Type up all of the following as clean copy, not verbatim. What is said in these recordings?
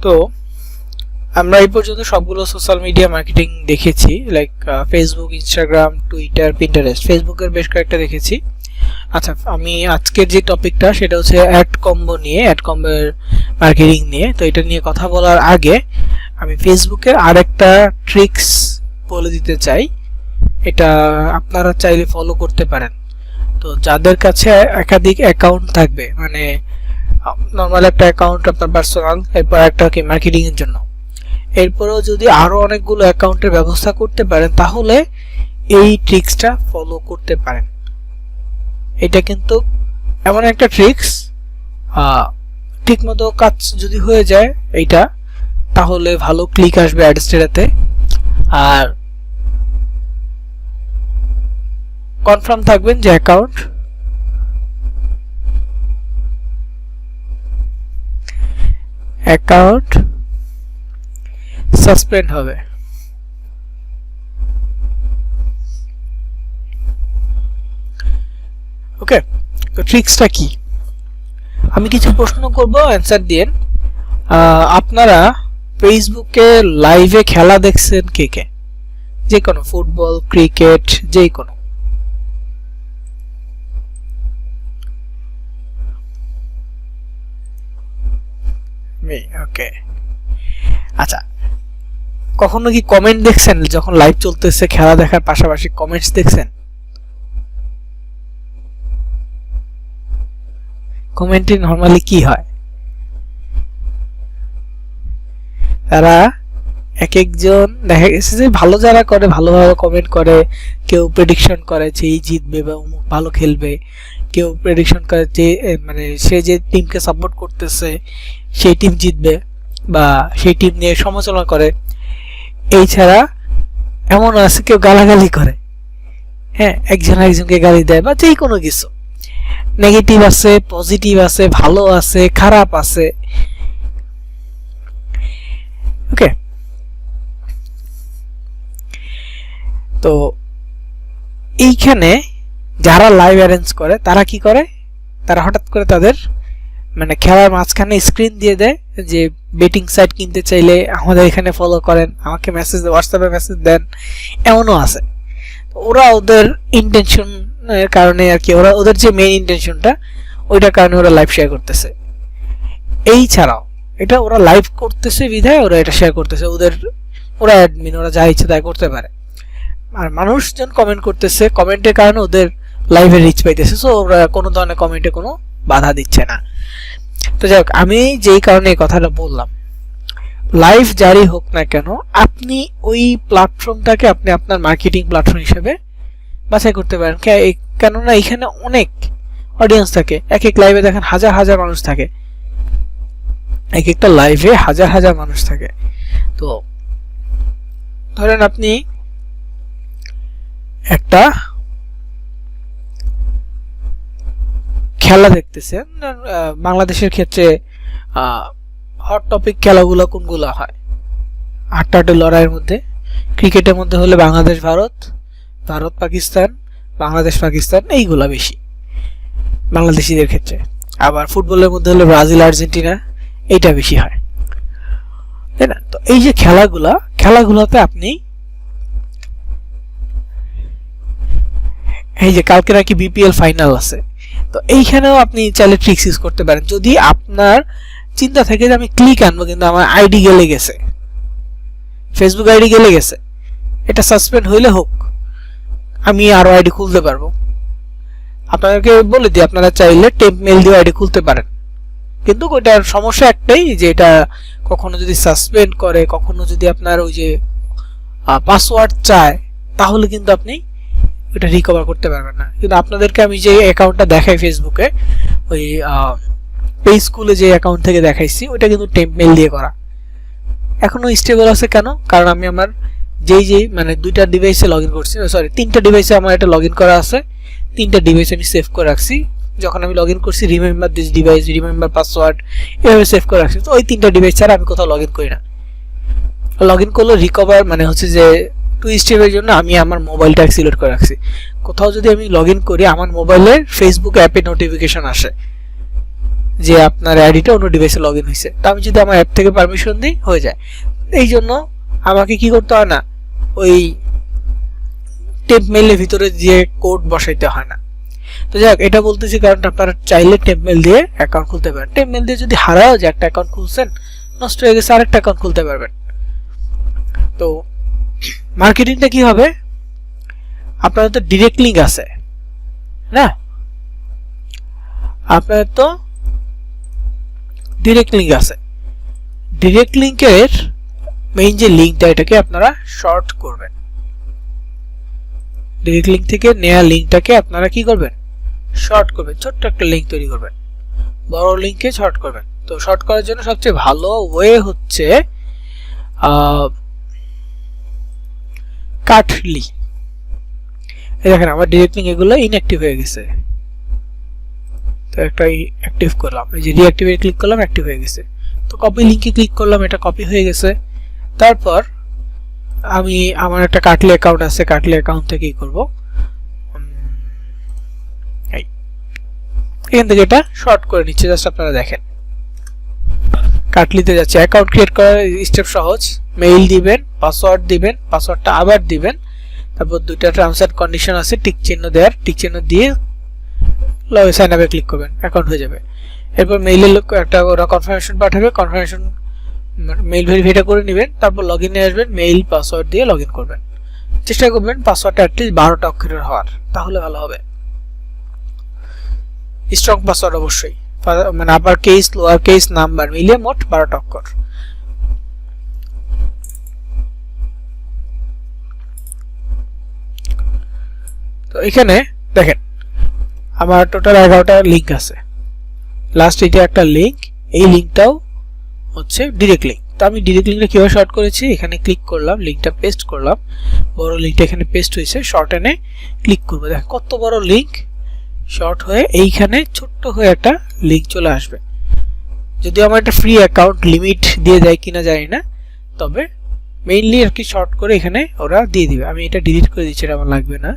তো আমরা এই পর্যন্ত সবগুলো সোশ্যাল মিডিয়া মার্কেটিং দেখেছি, like Facebook, Instagram, Twitter, Pinterest. ফেসবুকের বেশ কয়েকটা দেখেছি। আচ্ছা, আমি আজকের যে টপিকটা সেটা হচ্ছে অ্যাড কম্বো নিয়ে, অ্যাড কম্বোর মার্কেটিং নিয়ে। তো এটা নিয়ে কথা বলার আগে আমি ফেসবুকের আরেকটা ট্রিক্স বলে দিতে চাই, এটা আপনারা চাইলে ফলো করতে পারেন। তো যাদের কাছে একাধিক অ্যাকাউন্ট থাকবে, মানে নর্মাল একটা অ্যাকাউন্ট আপনার পার্সোনাল, এরপর একটা কি মার্কেটিং এর জন্য, এরপরেও যদি আরো অনেকগুলো অ্যাকাউন্টের ব্যবস্থা করতে পারেন তাহলে এই ট্রিক্সটা ফলো করতে পারেন। এটা কিন্তু এমন একটা ট্রিক্স, ঠিকমতো কাজ যদি হয়ে যায় এইটা, তাহলে ভালো ক্লিক আসবে অ্যাডস্টেটাতে, আর কনফার্ম থাকবেন যে অ্যাকাউন্ট সাসপেন্ড হবে। ওকে, তো ট্রিক্সটা কি? আমি কিছু প্রশ্ন করব, অ্যানসার দিন। আপনারা ফেসবুকে লাইভে খেলা দেখছেন কে কে? যে কোনো ফুটবল, ক্রিকেট, যে কোনো। ওকে, আচ্ছা, কখনো কি কমেন্ট দেখছেন? যখন লাইভ চলতেছে খেলা দেখার পাশাপাশি কমেন্টস দেখছেন? কমেন্টে নরমালি কি হয়? তারা এক একজন দেখা গেছে যে ভালো যারা করে, ভালোভাবে কমেন্ট করে, কেউ প্রেডিকশন করে যে এই জিতবে বা অমুক ভালো খেলবে, কেউ প্রেডিকশন করে যে মানে সে যে টিমকে সাপোর্ট করতেছে সেই টিম জিতবে, বা সেই টিম নিয়ে সমালোচনা করে। এই ছাড়া এমন আছে কেউ গালাগালি করে, হ্যাঁ, একজন একজনকে গালি দেয়, বা যে কোনো কিছু। নেগেটিভ আছে, পজিটিভ আছে, ভালো আছে, খারাপ আছে। ওকে, তো এইখানে যারা লাইভ অ্যারেঞ্জ করে তারা কি করে, তারা হঠাৎ করে তাদের মানে খেলার মাঝখানে স্ক্রিন দিয়ে দেয় যে বেটিং সাইট কিনতে চাইলে আমাদের এখানে ফলো করেন, আমাকে মেসেজ, হোয়াটসঅ্যাপে মেসেজ দেন। এমনও আছে। ওরা ওদের ইন্টেনশনের কারণে আর কি, ওরা ওদের যে মেইন ইন্টেনশনটা ওইটার কারণে ওরা লাইভ শেয়ার করতেছে। এই ছাড়াও এটা ওরা লাইভ করতেছে বিধায় ওরা এটা শেয়ার করতেছে, ওরা অ্যাডমিন, ওরা যা ইচ্ছে তাই করতে পারে। আর মানুষজন কমেন্ট করতেছে, কমেন্টের কারণে ওদের লাইভে রিচ পাইতেছে, সো ওরা কোনো ধরনের কমেন্টে কোনো বাধা দিচ্ছে না। তো যাই হোক, আমি যেই কারণে এই কথাটা বললাম, লাইভ জারি হোক না কেন, আপনি ওই প্ল্যাটফর্মটাকে আপনি আপনার মার্কেটিং প্ল্যাটফর্ম হিসেবে বাছাই করতে পারেন। কেননা এখানে অনেক অডিয়েন্স থাকে, এক এক লাইভে দেখেন হাজার হাজার মানুষ থাকে, এক একটা লাইভে হাজার হাজার মানুষ থাকে। তো ধরেন আপনি একটা খেলা দেখতেছেন, বাংলাদেশের ক্ষেত্রে হট টপিক খেলাগুলো কোনগুলো হয়? আটটা লড়াইয়ের মধ্যে, ক্রিকেটের মধ্যে হলে বাংলাদেশ ভারত, ভারত পাকিস্তান, বাংলাদেশ পাকিস্তান, এইগুলা বেশি বাংলাদেশিদের ক্ষেত্রে। আবার ফুটবলের মধ্যে হলে ব্রাজিল আর্জেন্টিনা, এইটা বেশি হয়, তাই না? তো এই যে খেলাগুলোতে আপনি এই যে কালকে নাকি বিপিএল ফাইনাল আছে, তো এইখানেও আপনি চাইলে ট্রিক্স ইউজ করতে পারেন। যদি আপনার চিন্তা থাকে যে আমি ক্লিক আনবো কিন্তু আমার আইডি গেলে গেছে, ফেসবুক আইডি গেলে গেছে, এটা সাসপেন্ড হইলে হোক, আমি আরো আইডি খুলতে পারবো। আপনাদেরকে বলে দিই, আপনারা চাইলে টেম্প মেল দিয়ে আইডি খুলতে পারেন, কিন্তু ওইটার সমস্যা একটাই যে এটা কখনো যদি সাসপেন্ড করে, কখনো যদি আপনার ওই যে পাসওয়ার্ড চায়, তাহলে কিন্তু আপনি এটা রিকভার করতে পারবেন না। কিন্তু আপনাদেরকে আমি যে অ্যাকাউন্টটা দেখাই ফেসবুকে, ওই পেজ স্কুলে যে অ্যাকাউন্ট থেকে দেখাইছি, ওইটা কিন্তু টেম্প মেল দিয়ে করা, এখনো স্টেবল আছে। কেন? কারণ আমি আমার যেই মানে দুইটা ডিভাইসে লগ ইন করছি, সরি তিনটা ডিভাইসে আমার এটা লগ ইন করা আছে, তিনটা ডিভাইস আমি সেভ করে রাখছি। যখন আমি লগ ইন করছি remember this device, remember password, এভাবে সেভ করে রাখছি। তো ওই তিনটা ডিভাইস ছাড়া আমি কোথাও লগ ইন করি না। লগ ইন করলে রিকভার মানে হচ্ছে যে টু স্টেপের জন্য আমি আমার মোবাইলটা সিলেক্ট করে রাখছি। কোথাও যদি আমি লগ ইন করি, আমার মোবাইলে ফেসবুক অ্যাপে নোটিফিকেশন আসে যে আপনার আইডিটা অন্য ডিভাইসে লগ ইন হয়েছে। তো আমি যদি আমার অ্যাপ থেকে পারমিশন দিই হয়ে যায়। এই জন্য আমাকে কি করতে হয় না, ওই টেম্প মেইলের ভিতরে যে কোড বসাইতে হয় না। তো যাক, এটা বলতেছি কারণ আপনারা চাইলে টেম্প মেইল দিয়ে অ্যাকাউন্ট খুলতে পারেন। টেম্প মেইল দিয়ে যদি হারাও যে একটা অ্যাকাউন্ট খুলছেন, নষ্ট হয়ে গেছে, আরেকটা অ্যাকাউন্ট খুলতে পারবেন। তো মার্কেটিংটা কি হবে, আপনাদের তো ডিরেক্ট লিঙ্ক আছে না, আপনাদের তো ডিরেক্ট লিঙ্ক আছে। ডিরেক্ট লিঙ্কের মেইন যে লিঙ্কটা, এটাকে আপনারা শর্ট করবেন। ডিরেক্ট লিঙ্ক থেকে নেওয়া লিঙ্কটাকে আপনারা কি করবেন, শর্ট করবেন। ছোট্ট একটা লিঙ্ক তৈরি করবেন, বড় লিঙ্কে শর্ট করবেন। তো শর্ট করার জন্য সবচেয়ে ভালো ওয়ে হচ্ছে কাটলি। এই দেখেন আমার ডিরেক্ট লিঙ্ক এগুলো ইনঅ্যাক্টিভ হয়ে গেছে। তো একটা অ্যাক্টিভ করলাম, এই যে রিঅ্যাক্টিভে ক্লিক করলাম, অ্যাক্টিভ হয়ে গেছে। তো কপি লিঙ্কে ক্লিক করলাম, এটা কপি হয়ে গেছে। তারপর আমি আমার একটা কাটলি অ্যাকাউন্ট আছে, কাটলি অ্যাকাউন্ট থেকে কি করব, এখান থেকে এটা শর্ট করে নিচ্ছে। জাস্ট আপনারা দেখেন, কাটলিতে যাচ্ছে। অ্যাকাউন্ট ক্রিয়েট করার স্টেপ সহজ। মেইল দিবেন, পাসওয়ার্ড দিবেন, পাসওয়ার্ডটা আবার দিবেন, তারপর দুইটা টার্মস এন্ড কন্ডিশন আছে, টিক চিহ্ন দেওয়ার, টিক চিহ্ন দিয়ে সাইন আপে ক্লিক করবেন, অ্যাকাউন্ট হয়ে যাবে। এরপর মেইলে একটা ওরা কনফার্মেশন পাঠাবে, কনফার্মেশন মেইল ভেরিফাইটা করে নেবেন, তারপর লগইনে আসবেন, মেইল পাসওয়ার্ড দিয়ে লগইন করবেন। চেষ্টা করবেন পাসওয়ার্ডটা অ্যাটলিস্ট 12টা অক্ষরের হওয়ার, তাহলে ভালো হবে। স্ট্রং পাসওয়ার্ড অবশ্যই, মানে upper case, lower case, number মিলিয়ে মোট 12টা অক্ষর। তো এখানে দেখেন আমার টোটাল 11টা লিঙ্ক আছে। লাস্ট এটা একটা লিঙ্ক, এই লিঙ্কটাও হচ্ছে ডিরেক্ট লিঙ্ক। তো আমি ডিরেক্ট লিঙ্কটা কিভাবে শর্ট করেছি, এখানে ক্লিক করলাম, লিঙ্কটা পেস্ট করলাম, বড় লিঙ্কটা এখানে পেস্ট হয়েছে, শর্ট এনে ক্লিক করবো। দেখেন কত বড় লিঙ্ক শর্ট হয়ে এইখানে ছোট্ট হয়ে একটা লিঙ্ক চলে আসবে। যদিও আমার একটা ফ্রি অ্যাকাউন্ট, লিমিট দিয়ে দেয় কিনা জানি না, তবে মেইনলি আর কি শর্ট করে এখানে ওরা দিয়ে দিবে। আমি এটা ডিলিট করে দিচ্ছি, এটা আমার লাগবে না।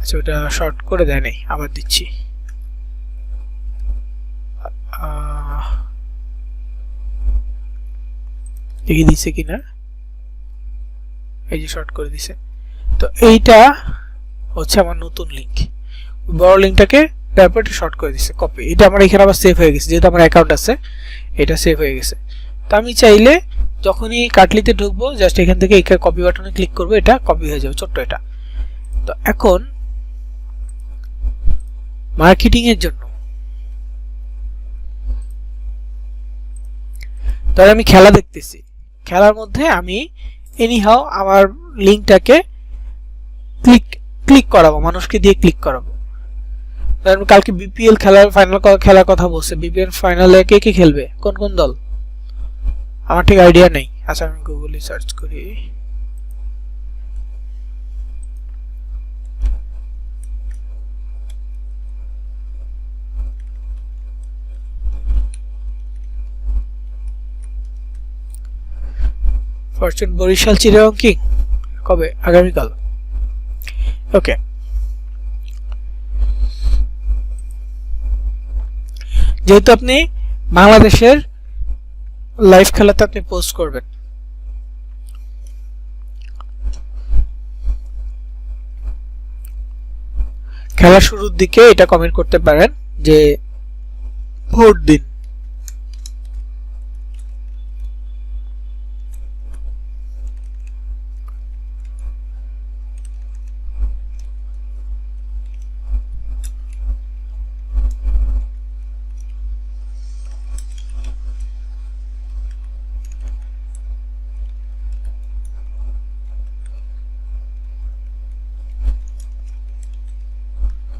আচ্ছা, ওটা শর্ট করে দেয় নাই, আবার দিচ্ছি। দেখি দিছে কিনা, এই যে শর্ট করে দিছে। তো এইটা হচ্ছে আমার নতুন লিঙ্ক, বড় লিঙ্কটাকে তারপর শর্ট করে দিছে, কপি। এটা আমার এখানে আবার সেভ হয়ে গেছে, যেহেতু আমার অ্যাকাউন্ট আছে এটা সেভ হয়ে গেছে। তো আমি চাইলে যখনই কাটলিতে ঢুকবো, জাস্ট এখান থেকে এই কপি বাটনে ক্লিক করবো, এটা কপি হয়ে যাবে, ছোট্ট এটা। তো এখন মার্কেটিং এর জন্য তাহলে আমি খেলা দেখতেছি, খেলার মধ্যে আমি এনিহাও আমার লিঙ্কটাকে ক্লিক করাবো, মানুষকে দিয়ে ক্লিক করাবো। কালকে বিপিএল খেলার কথা বলছে। বিপিএল ফাইনালে কে কে খেলবে, কোন কোন দল, আমার ঠিক আইডিয়া নেই। আচ্ছা, আমি গুগলে সার্চ করি। ফরচুন বরিশাল চিটাগং কিং কবে, আগামীকাল। ওকে, যেহেতু আপনি বাংলাদেশের লাইভ খেলাতে আপনি পোস্ট করবেন, খেলা শুরুর দিকে এটা কমেন্ট করতে পারেন যে ভোট দিন।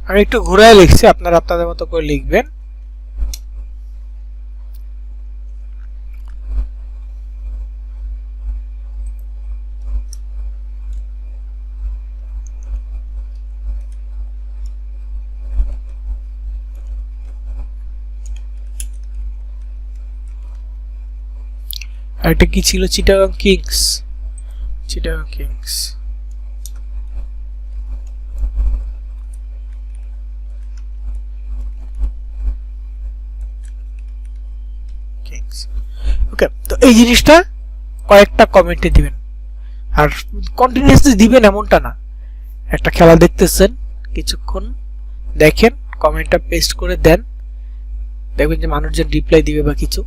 আমি একটু ঘুরায় লিখছি, আপনারা আপনাদের মতো করে লিখবেন। এটা কি ছিল, Chittagong kings. Chittagong kings things. Okay, তো এই জিনিসটা কয়েকটা কমেন্টে দিবেন, আর কন্টিনিউয়াসলি দিবেন এমনটা না। একটা খেলা দেখতেছেন, কিছুক্ষণ দেখেন, কমেন্টটা পেস্ট করে দেন, দেখবেন যে মানুষজন রিপ্লাই দিবে বা কিছু।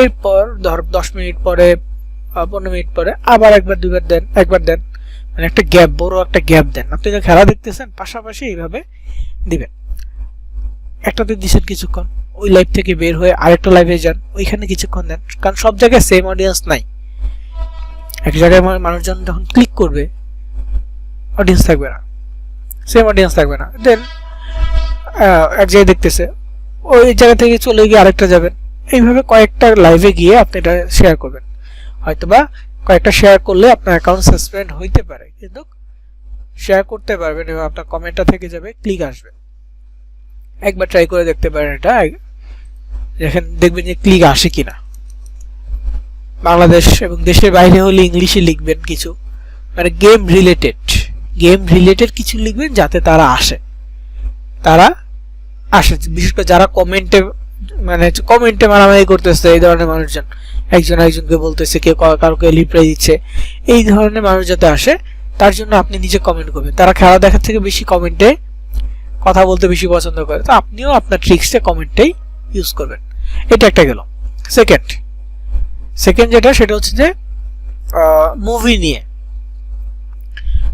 এরপর ধর 10 মিনিট পরে 15 মিনিট পরে আবার একবার দুইবার দেন, একবার দেন, মানে একটা গ্যাপ, বড় একটা গ্যাপ দেন। আপনি যে খেলা দেখতেছেন পাশাপাশি এইভাবে দিবেন। একটাতে দিছেন কিছুক্ষণ, ওই লাইভ থেকে বের হয়ে আরেকটা লাইভে যান, ওইখানে কিছুক্ষণ দেন, কারণ সব জায়গায় সেম অডিয়েন্স নাই। এক জায়গায় মানুষজন যখন ক্লিক করবে অডিয়েন্স থাকবে না, সেম অডিয়েন্স থাকবে না। দেন এক জায়গায় দেখতেছে, ওই জায়গা থেকে চলে গিয়ে আরেকটা যাবেন। এইভাবে কয়েকটা লাইভে গিয়ে আপনি এটা শেয়ার করবেন। হয়তোবা কয়েকটা শেয়ার করলে আপনার অ্যাকাউন্ট সাসপেন্ড হইতে পারে, কিন্তু শেয়ার করতে পারবেন এবং আপনার কমেন্টটা থেকে যাবে, ক্লিক আসবে। একবার ট্রাই করে দেখতে পারেন এটা, দেখেন দেখবেন যে ক্লিক আসে কিনা। বাংলাদেশ এবং দেশের বাইরে হলে ইংলিশে লিখবেন কিছু, মানে গেম রিলেটেড কিছু লিখবেন যাতে তারা আসে। বিশেষ করে যারা কমেন্টে মারামারি করতেছে, এই ধরনের মানুষজন একজন একজনকে বলতেছে, কেউ কাউকে রিপ্লাই দিচ্ছে, এই ধরনের মানুষ যাতে আসে তার জন্য আপনি নিজে কমেন্ট করবেন। তারা খেলা দেখার থেকে বেশি কমেন্টে কথা বলতে বেশি পছন্দ করে, তো আপনিও আপনার ট্রিক্সটা কমেন্টেই ইউজ করবেন। এটা একটা গেল। সেকেন্ড যেটা, সেটা হচ্ছে যে মুভি নিয়ে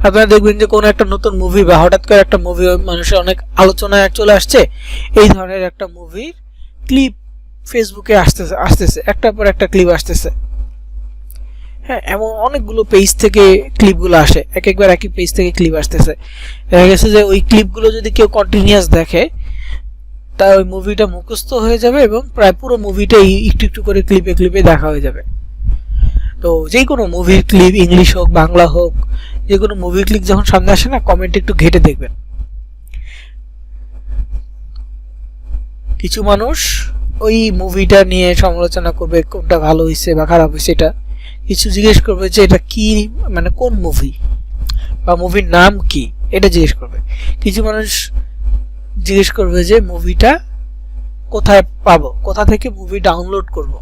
আপনারা দেখবেন যে কোনো একটা নতুন মুভি বা হঠাৎ করে একটা মুভি মানুষের অনেক আলোচনায় চলে আসছে, এই ধরনের একটা মুভির ক্লিপ ফেসবুকে আসতেছে, একটার পর একটা ক্লিপ আসতেছে। হ্যাঁ, এমন অনেকগুলো পেজ থেকে ক্লিপগুলো আসে, একবার একই পেজ থেকে ক্লিপ আসতেছে। দেখা গেছে যে ওই ক্লিপগুলো যদি কেউ কন্টিনিউয়াস দেখে, তার ওই মুভিটা মুখস্থ হয়ে যাবে এবং প্রায় পুরো মুভিটা একটু একটু করে ক্লিপে দেখা হয়ে যাবে। তো যে কোনো মুভির ক্লিপ, ইংলিশ হোক বাংলা হোক, যে কোনো মুভির ক্লিপ যখন সামনে আসে না, কমেন্ট একটু ঘেটে দেখবেন। কিছু মানুষ ওই মুভিটা নিয়ে সমালোচনা করবে, কোনটা ভালো হয়েছে বা খারাপ হয়েছে, এটা কিছু জিজ্ঞেস করবে যে এটা কি, মানে কোন মুভি বা মুভির নাম কি, এটা জিজ্ঞেস করবে। কিছু মানুষ জিজ্ঞেস করবে যে মুভিটা কোথায় পাবো, কোথা থেকে মুভি ডাউনলোড করব।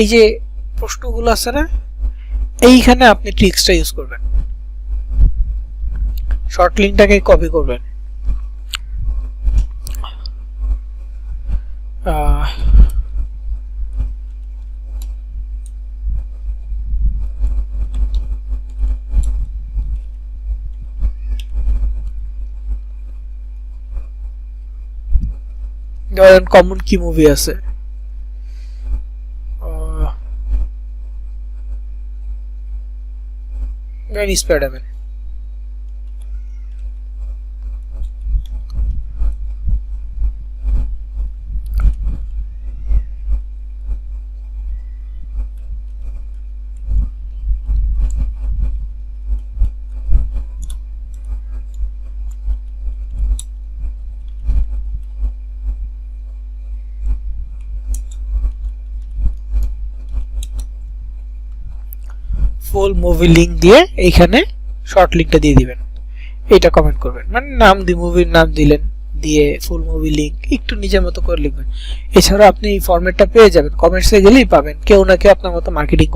এই যে প্রশ্নগুলো আছে না, এইখানে আপনি ট্রিক্সটা ইউজ করবেন। শর্ট লিঙ্কটাকে কপি করবেন, ধরেন কমন কি মুভি আছে, স্পাইডারম্যান। ফুল মুভি লিংক দিয়ে এইখানে শর্ট লিংকটা দিয়ে দিবেন, এটা কমেন্ট করবেন, মানে নাম দিয়ে মুভির নাম দিলেন, দিয়ে ফুল মুভি লিংক একটু নিজের মতো করে লিখবেন। এছাড়া আপনি এই ফরম্যাটটা পেয়ে যাবেন, কমেন্টসে গেলেই পাবেন। কেউ না কেউ আপনার মতো মার্কেটিং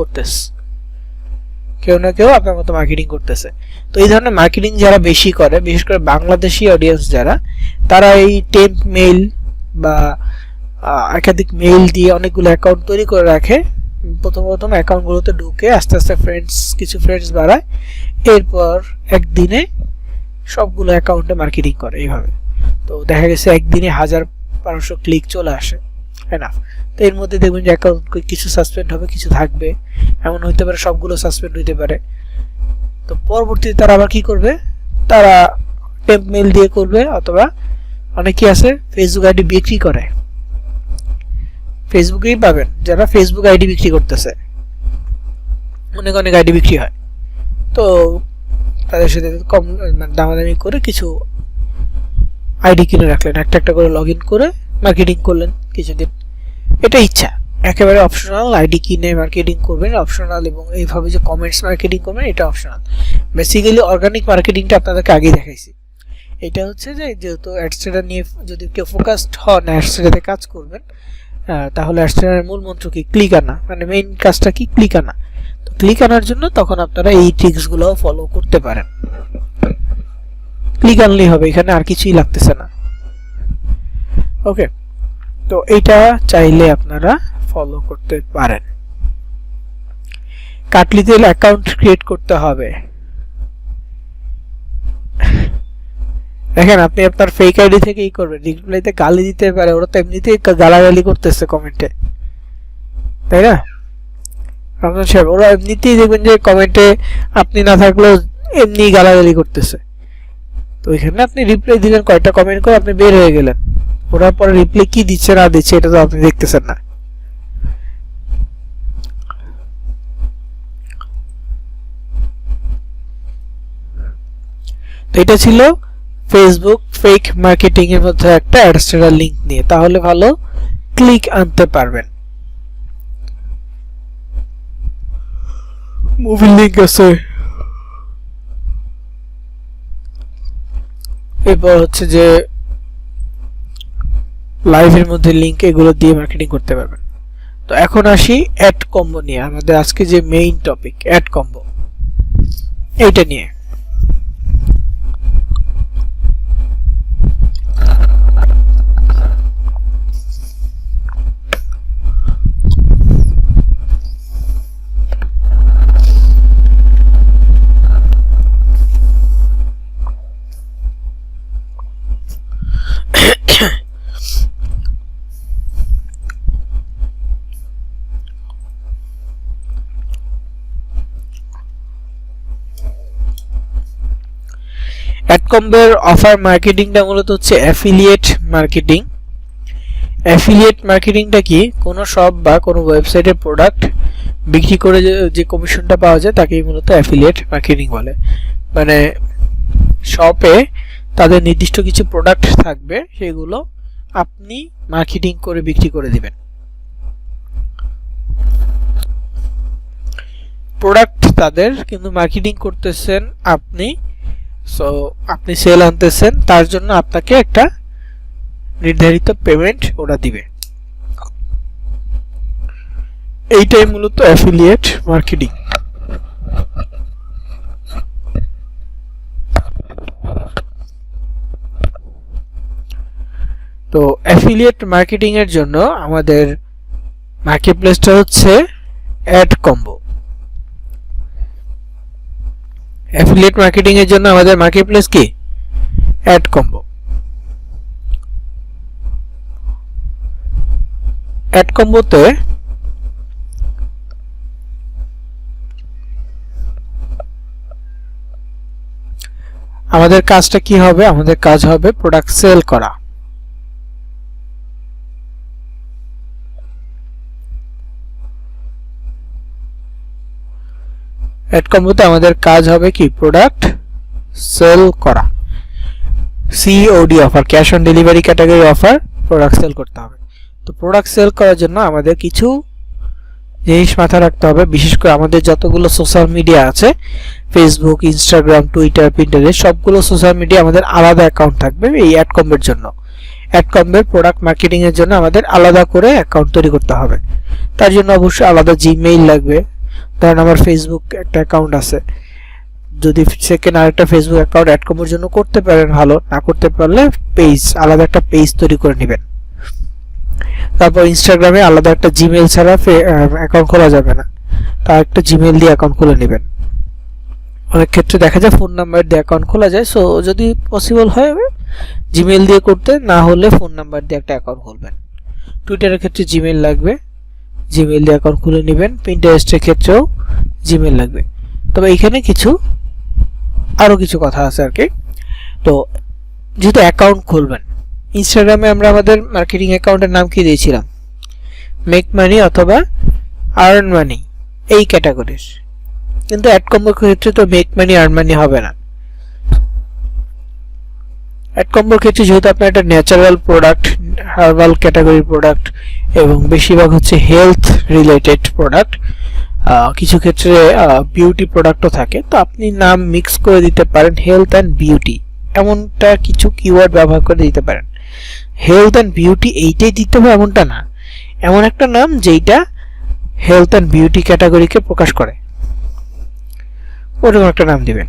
করতেছে, তো এই ধরনের মার্কেটিং যারা বেশি করে, বিশেষ করে বাংলাদেশি অডিয়েন্স যারা, তারা এই টেম্প মেইল বা একাধিক মেইল দিয়ে অনেকগুলো অ্যাকাউন্ট তৈরি করে রাখে। প্রথম অ্যাকাউন্টগুলোতে ঢুকে আস্তে আস্তে কিছু ফ্রেন্ডস বাড়ায়, এরপর একদিনে সবগুলো অ্যাকাউন্টে মার্কেটিং করে এইভাবে। তো দেখা গেছে একদিনে 1000-1200 ক্লিক চলে আসে, এনাফ। তো এর মধ্যে দেখবেন যে অ্যাকাউন্ট কিছু সাসপেন্ড হবে, কিছু থাকবে, এমন হইতে পারে সবগুলো সাসপেন্ড হইতে পারে। তো পরবর্তীতে তারা আবার কি করবে, তারা টেম্প মেইল দিয়ে করবে, অথবা অনেকেই আছে ফেসবুক আইডি বিক্রি করে। ফেসবুকেই পাবেন যারা ফেসবুক আইডি বিক্রি করতেছে, অনেক আইডি বিক্রি হয়। তো তাদের সাথে কম দামাদামি করে কিছু আইডি কিনে রাখলেন, একটা করে লগ ইন করে মার্কেটিং করলেন কিছুদিন। এটা ইচ্ছা, একেবারে অপশনাল। আইডি কিনে মার্কেটিং করবেন অপশনাল, এবং এইভাবে যে কমেন্টস মার্কেটিং করবেন এটা অপশনাল। বেসিক্যালি অর্গানিক মার্কেটিংটা আপনাদেরকে আগেই দেখাইছি। এটা হচ্ছে যে যেহেতু অ্যাডসেটা নিয়ে যদি কেউ ফোকাসড হন, অ্যাডসেটাতে কাজ করবেন, তাহলে অ্যাডস্টারের মূল মন্ত্র কি? ক্লিক আনা, মানে মেইন কাজটা কি? ক্লিক আনা। তো ক্লিক আনার জন্য তখন আপনারা এই ট্রিক্সগুলো ফলো করতে পারেন। ক্লিক আনলেই হবে, এখানে আর কিছুই লাগতেছে না। ওকে, তো এটা চাইলে আপনারা ফলো করতে পারেন। কাটলিতে অ্যাকাউন্ট ক্রিয়েট করতে হবে। দেখেন আপনি আপনার ফেক আইডি থেকেই করবেন, রিপ্লাইতে গালি দিতে পারে, ওরা তো এমনিতেই গালাগালি করতেছে কমেন্টে, তাই না? রমজান সাহেব, ওরা এমনিতেই দেখবেন যে কমেন্টে আপনি না থাকলেও এমনি গালাগালি করতেছে। তো এখানে আপনি রিপ্লাই দিলেন, কয়টা কমেন্ট করে আপনি বের হয়ে গেলেন, ওরা পরে রিপ্লাই কি দিচ্ছে না দিচ্ছে এটা তো আপনি দেখতেছেন না। তো এটা ছিল ফেসবুক ফেক মার্কেটিং এর মধ্যে একটা অ্যাডস্টার লিংক নিয়ে, তাহলে ভালো ক্লিক আনতে পারবেন। মুভি লিংক আছে, এরপর হচ্ছে যে লাইভের মধ্যে লিংক, এগুলো দিয়ে মার্কেটিং করতে পারবেন। তো এখন আসি অ্যাড কম্বো নিয়ে, আমাদের আজকে যে মেইন টপিক অ্যাড কম্বো, এইটা নিয়ে। অ্যাডকম্বের অফার মার্কেটিংটা মূলত হচ্ছে অ্যাফিলিয়েট মার্কেটিং। অ্যাফিলিয়েট মার্কেটিংটা কি? কোনো শপ বা কোনো ওয়েবসাইটের প্রোডাক্ট বিক্রি করে যে কমিশনটা পাওয়া যায় তাকেই মূলত অ্যাফিলিয়েট মার্কেটিং বলে। মানে শপে তাদের নির্দিষ্ট কিছু প্রোডাক্ট থাকবে, সেগুলো আপনি মার্কেটিং করে বিক্রি করে দিবেন। প্রোডাক্ট তাদের, কিন্তু মার্কেটিং করতেছেন আপনি। সো আপনি সেল আনতেছেন, তার জন্য আপনাকে একটা নির্ধারিত পেমেন্ট ওরা দিবে। এইটাই মূলত অ্যাফিলিয়েট মার্কেটিং। তো অ্যাফিলিয়েট মার্কেটিং এর জন্য আমাদের মার্কেটপ্লেসটা হচ্ছে অ্যাড কম্বো। অ্যাফিলিয়েট মার্কেটিং এর জন্য আমাদের মার্কেটপ্লেস কি? Add combo. অ্যাড কম্বোতে আমাদের কাজটা কি হবে? আমাদের কাজ হবে প্রোডাক্ট সেল করা। অ্যাড কম্বোতে আমাদের কাজ হবে কি? প্রোডাক্ট সেল করা। COD offer, cash on delivery category offer, product sale করতে হবে। তো প্রোডাক্ট সেল করার জন্য আমাদের কিছু জিনিস মাথায় রাখতে হবে। বিশেষ করে আমাদের যতগুলো সোশ্যাল মিডিয়া আছে, ফেসবুক, ইনস্টাগ্রাম, টুইটার, পিন্টারেস্ট, সবগুলো সোশ্যাল মিডিয়া আমাদের আলাদা অ্যাকাউন্ট থাকবে এই অ্যাড কম্বোর জন্য। অ্যাড কম্বের প্রোডাক্ট মার্কেটিং এর জন্য আমাদের আলাদা করে অ্যাকাউন্ট তৈরি করতে হবে। তার জন্য অবশ্যই আলাদা জিমেইল লাগবে। ধরেন আমার ফেসবুক একটা অ্যাকাউন্ট আছে, যদি সেকেন্ড আরেকটা ফেসবুক অ্যাকাউন্ট অ্যাড কম্বোর জন্য করতে পারেন ভালো, না করতে পারলে পেজ, আলাদা একটা পেজ তৈরি করে নেবেন। তারপর ইনস্টাগ্রামে আলাদা একটা জিমেইল ছাড়া অ্যাকাউন্ট খোলা যাবে না, তার একটা জিমেইল দিয়ে অ্যাকাউন্ট খুলে নেবেন। অনেক ক্ষেত্রে দেখা যায় ফোন নাম্বার দিয়ে অ্যাকাউন্ট খোলা যায়, সো যদি পসিবল হয় জিমেইল দিয়ে করতে, না হলে ফোন নাম্বার দিয়ে একটা অ্যাকাউন্ট খুলবেন। টুইটারের ক্ষেত্রে জিমেইল লাগবে, জিমেইল দিয়ে অ্যাকাউন্ট খুলে নেবেন। পিন্টারেস্টের ক্ষেত্রেও জিমেইল লাগবে। তবে এখানে আরো কিছু কথা আছে আর কি। তো যেহেতু অ্যাকাউন্ট খুলবেন, ইনস্টাগ্রামে আমরা আমাদের মার্কেটিং অ্যাকাউন্টের নাম কি দিয়েছিলাম? মেক মানি অথবা আর্ন মানি, এই ক্যাটাগরির। কিন্তু অ্যাড কম্বোর ক্ষেত্রে তো মেক মানি আর্ন মানি হবে না। অ্যাড কম্বোর ক্ষেত্রে যেহেতু আপনার একটা ন্যাচারাল প্রোডাক্ট, হার্বাল ক্যাটাগরির প্রোডাক্ট এবং বেশিরভাগ হচ্ছে হেলথ রিলেটেড প্রোডাক্ট, কিছু ক্ষেত্রে বিউটি প্রোডাক্টও থাকে, তো আপনি নাম মিক্স করে দিতে পারেন হেলথ অ্যান্ড বিউটি, এমনটা কিছু কিওয়ার্ড ব্যবহার করে দিতে পারেন। হেলথ অ্যান্ড বিউটি এইটাই দিতে হবে এমনটা না, এমন একটা নাম যেটা হেলথ অ্যান্ড বিউটি ক্যাটাগরিকে প্রকাশ করে, ওরকম একটা নাম দিবেন।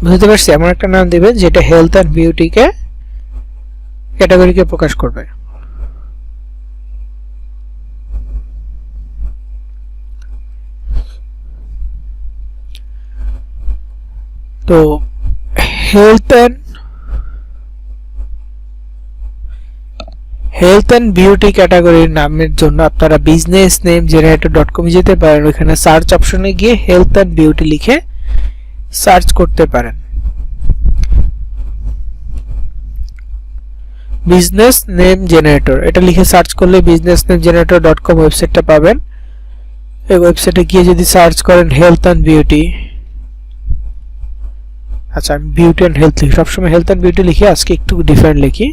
বুঝতে পারছি? এমন একটা নাম দিবেন যেটা হেলথ অ্যান্ড বিউটিকে ক্যাটাগরিকে প্রকাশ করবে। তো হেলথ অ্যান্ড বিউটি ক্যাটাগরির নামের জন্য আপনারা বিজনেস নেম জেনারেটর.com এ যেতে পারেন। ওখানে সার্চ অপশনে গিয়ে হেলথ অ্যান্ড বিউটি লিখে সার্চ করতে পারেন। বিজনেস নেম জেনারেটর এটা লিখে সার্চ করলে বিজনেস নেম জেনারেটর.com ওয়েবসাইটটা পাবেন। এই ওয়েবসাইটে গিয়ে যদি সার্চ করেন হেলথ অ্যান্ড বিউটি, আচ্ছা আমি বিউটি অ্যান্ড হেলথ লিখি, সবসময় হেলথ অ্যান্ড বিউটি লিখি, আজকে একটু ডিফারেন্ট লিখি।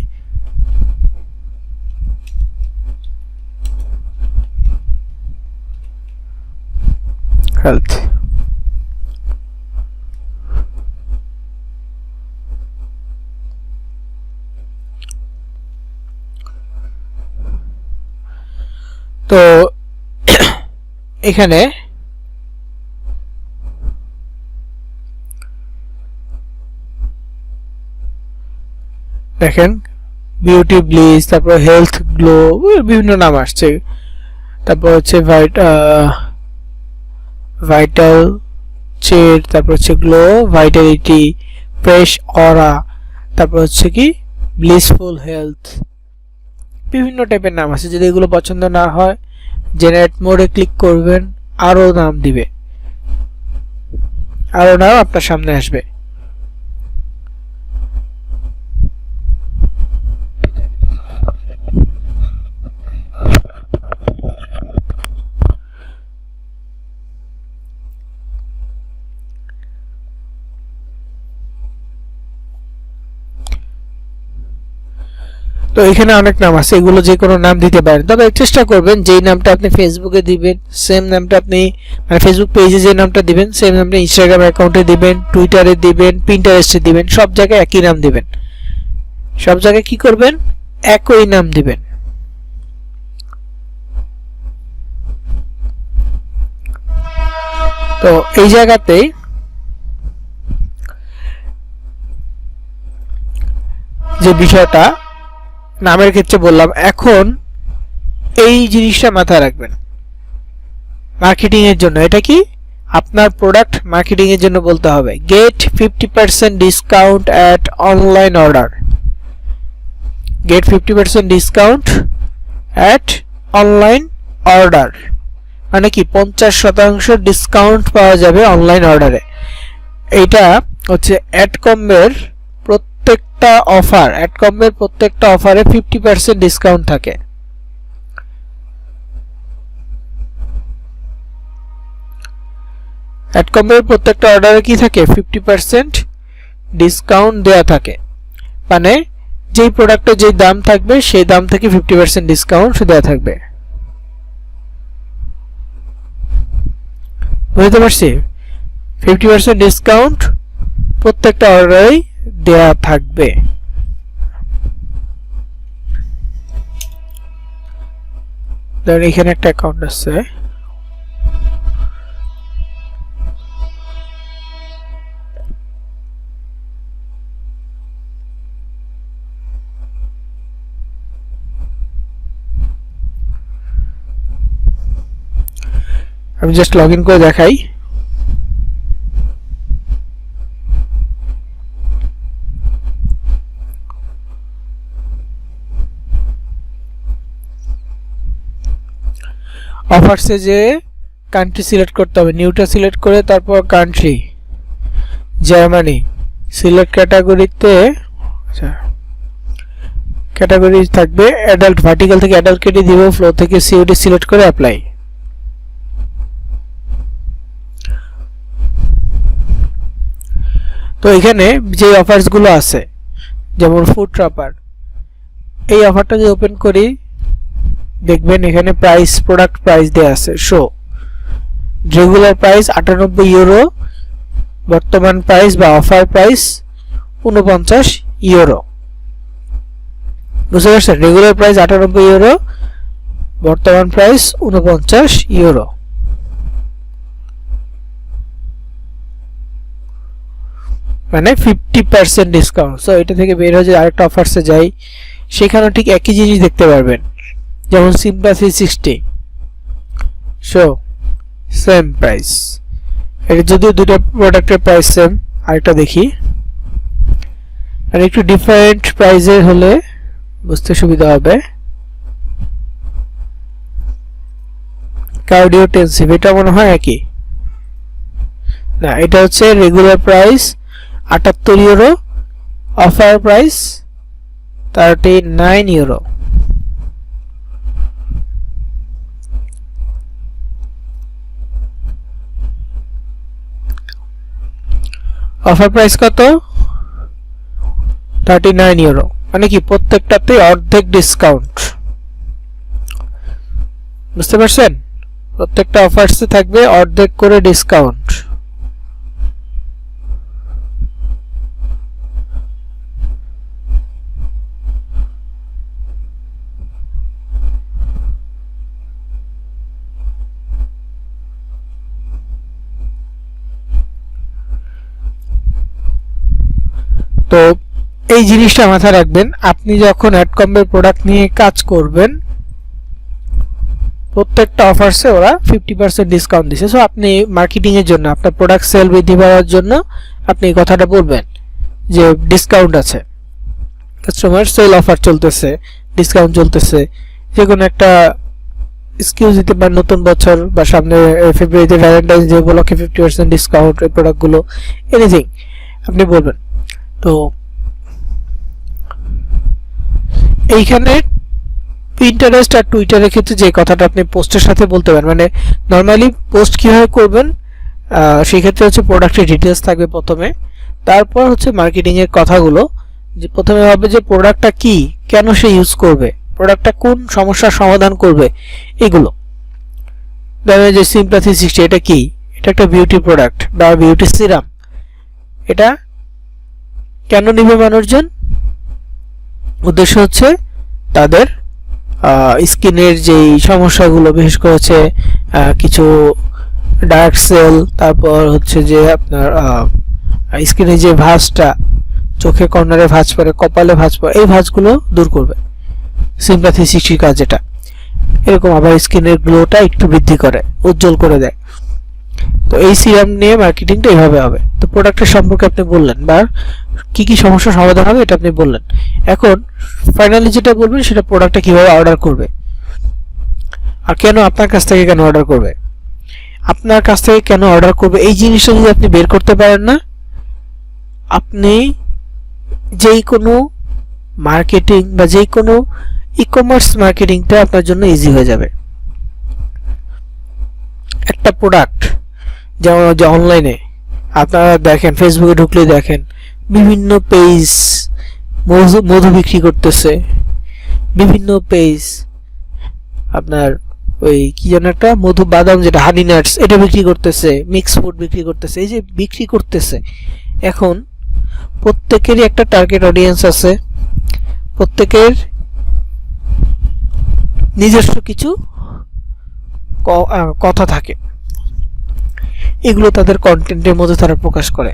হেলথ, তো এখানে দেখেন বিউটি ব্লিস, তারপর হেলথ গ্লো, বিভিন্ন নাম আসছে। তারপর হচ্ছে ভাইটাল চেট, তারপর হচ্ছে গ্লো, ভাইটালিটি, ফ্রেশ অরা, তারপর হচ্ছে কি ব্লিসফুল হেলথ, বিভিন্ন টাইপের নাম আছে। যদি এগুলো পছন্দ না হয় জেনারেট মোডে ক্লিক করবেন, আরো নাম দিবে, আরো নাম আপনার সামনে আসবে। তো এখানে অনেক নাম আছে, এগুলো যে কোনো নাম দিতে পারেন, তবে চেষ্টা করবেন যেই নামটা আপনি ফেসবুকে দিবেন সেম নামটা আপনি মানে ফেসবুক পেজে যে নামটা দিবেন সেম নামটা ইনস্টাগ্রাম অ্যাকাউন্টে দিবেন, টুইটারে দিবেন, পিন্টারেস্টে দিবেন, সব জায়গায় একই নাম দিবেন। সব জায়গায় কি করবেন? একই নাম দিবেন। তো এই জায়গাতেই যে বিষয়টা নামের ক্ষেত্রে বললাম, এখন এই জিনিসটা মাথায় রাখবেন মার্কেটিং এর জন্য। এটা কি আপনার প্রোডাক্ট মার্কেটিং এর জন্য বলতে হবে গেট 50% ডিসকাউন্ট এট অনলাইন অর্ডার, গেট 50% ডিসকাউন্ট এট অনলাইন অর্ডার, মানে কি 50% ডিসকাউন্ট পাওয়া যাবে অনলাইন অর্ডারে। এইটা হচ্ছে অ্যাডকমের প্রত্যেকটা অফার, অ্যাডকমের প্রত্যেকটা অফারে 50% ডিসকাউন্ট থাকে। অ্যাডকমের প্রত্যেকটা অর্ডারে কি থাকে? 50% ডিসকাউন্ট দেয়া থাকে, মানে যেই প্রোডাক্টের যেই দাম থাকবে সেই দাম থেকে 50% ডিসকাউন্ট দেয়া থাকবে। বুঝতে পারছি? 50% ডিসকাউন্ট প্রত্যেকটা অর্ডারেই দেয়া থাকবে। ধরেন এখানে একটা অ্যাকাউন্ট আছে, আমি জাস্ট লগ ইন করে দেখাই। অফারসে যে কান্ট্রি সিলেক্ট করতে হবে, নিউটা সিলেক্ট করে তারপর কান্ট্রি জার্মানি, সিলেক্ট ক্যাটাগরিতে, আচ্ছা ক্যাটাগরি থাকবে অ্যাডাল্ট, ভার্টিক্যাল থেকে অ্যাডাল্ট কেটে দিব, ফ্লো থেকে সিওডি সিলেক্ট করে অ্যাপ্লাই। তো এখানে যে অফারসগুলো আছে যেমন ফুড ট্রাপার, এই অফারটা যদি ওপেন করি দেখবেন এখানে প্রাইস, প্রোডাক্ট প্রাইস দেয়া আছে, শো রেগুলার প্রাইস 98 ইউরো, বর্তমান প্রাইস বা অফার প্রাইস 49 ইউরো। বুঝতে পারছেন? রেগুলার প্রাইস 98 ইউরো, বর্তমান প্রাইস 49 ইউরো। মানে 50% ডিসকাউন্ট। সো এটা থেকে বের হয়ে যায় আরেকটা অফারসে যাই, সেখানেও ঠিক একই জিনিস দেখতে পারবেন। যেমন সিম্পা 360 শো সেম প্রাইস। এটা যদিও দুটো প্রোডাক্টের প্রাইস সেম, আরেকটা দেখি। আর একটু ডিফারেন্ট প্রাইসের হলে বুঝতে সুবিধা হবে। কার্ডিওটেনসিভ, এটা মনে হয় একই না, এটা হচ্ছে regular price 78 euro, offer price 39 euro. Offer price কত? 39 ইউরো। মানে কি প্রত্যেকটাতে অর্ধেক ডিসকাউন্ট। বুঝতে পারছেন? প্রত্যেকটা অফারসে থাকবে অর্ধেক করে ডিসকাউন্ট। তো এই জিনিসটা মাথায় রাখবেন, আপনি যখন অ্যাডকম্বের প্রোডাক্ট নিয়ে কাজ করবেন, প্রত্যেকটা অফারসে ওরা 50% ডিসকাউন্ট দিচ্ছে। সো আপনি মার্কেটিং এর জন্য, আপনার প্রোডাক্ট সেল বৃদ্ধি পাওয়ার জন্য আপনি এই কথাটা বলবেন যে ডিসকাউন্ট আছে, কাস্টমার সেল অফার চলতেছে, ডিসকাউন্ট চলতেছে। যে কোনো একটা এক্সকিউজ দিতে পারেন, নতুন বছর বা সামনে ফেব্রুয়ারিতে ভ্যালেন্টাইন্স ডে উপলক্ষে 50% ডিসকাউন্ট এই প্রোডাক্টগুলো, এনিথিং আপনি বলবেন। তো এইখানে পিন্টারেস্ট আর টুইটারের ক্ষেত্রে যে কথাটা আপনি পোস্টের সাথে বলতে পারেন, মানে নর্মালি পোস্ট কিভাবে করবেন সেই ক্ষেত্রে হচ্ছে প্রোডাক্টের ডিটেলস থাকবে প্রথমে, তারপর হচ্ছে মার্কেটিং এর কথাগুলো। যে প্রথমে হবে যে প্রোডাক্টটা কি, কেন সে ইউজ করবে, প্রোডাক্টটা কোন সমস্যার সমাধান করবে, এগুলো। ধরেন যে সিম্পা 360 এটা কি? এটা একটা বিউটি প্রোডাক্ট বা বিউটি সিরাম। এটা কেন নিবে মানুষজন? উদ্দেশ্য হচ্ছে তাদের স্কিনের যেই সমস্যাগুলো, বিশেষ করে হচ্ছে কিছু ডার্ক সেল, তারপর হচ্ছে যে আপনার স্কিনের যে ভাঁজটা, চোখে কর্নারে ভাঁজ পড়ে, কপালে ভাঁজ পড়ে, এই ভাঁজগুলো দূর করবে সিম্পা 360 কাজ যেটা। এরকম আবার স্কিনের গ্লোটা একটু বৃদ্ধি করে, উজ্জ্বল করে দেয়। তো এই সিরাম নিয়ে মার্কেটিংটা এইভাবে হবে। তো প্রোডাক্টের সম্পর্কে আপনি বললেন বা কি কি সমস্যার সমাধান হবে এটা আপনি বললেন। এখন ফাইনালি যেটা বলবেন সেটা প্রোডাক্টটা কিভাবে অর্ডার করবে আর কেন আপনার কাছ থেকে কেন অর্ডার করবে, আপনার কাছ থেকে কেন অর্ডার করবে, এই জিনিসটা যদি আপনি বের করতে পারেন না, আপনি যেই কোনো মার্কেটিং বা যেই কোনো ই-কমার্স মার্কেটিংটা আপনার জন্য ইজি হয়ে যাবে। একটা প্রোডাক্ট যেমন যে অনলাইনে আপনারা দেখেন, ফেসবুকে ঢুকলে দেখেন বিভিন্ন পেজ মধু বিক্রি করতেছে, বিভিন্ন পেজ আপনার ওই কি যেন একটা মধু বাদাম যেটা হানি নাটস, এটা বিক্রি করতেছে, মিক্স ফুড বিক্রি করতেছে। এই যে বিক্রি করতেছে, এখন প্রত্যেকেরই একটা টার্গেট অডিয়েন্স আছে, প্রত্যেকের নিজস্ব কিছু কথা থাকে, এগুলো তাদের কন্টেন্টের মধ্যে তারা প্রকাশ করে।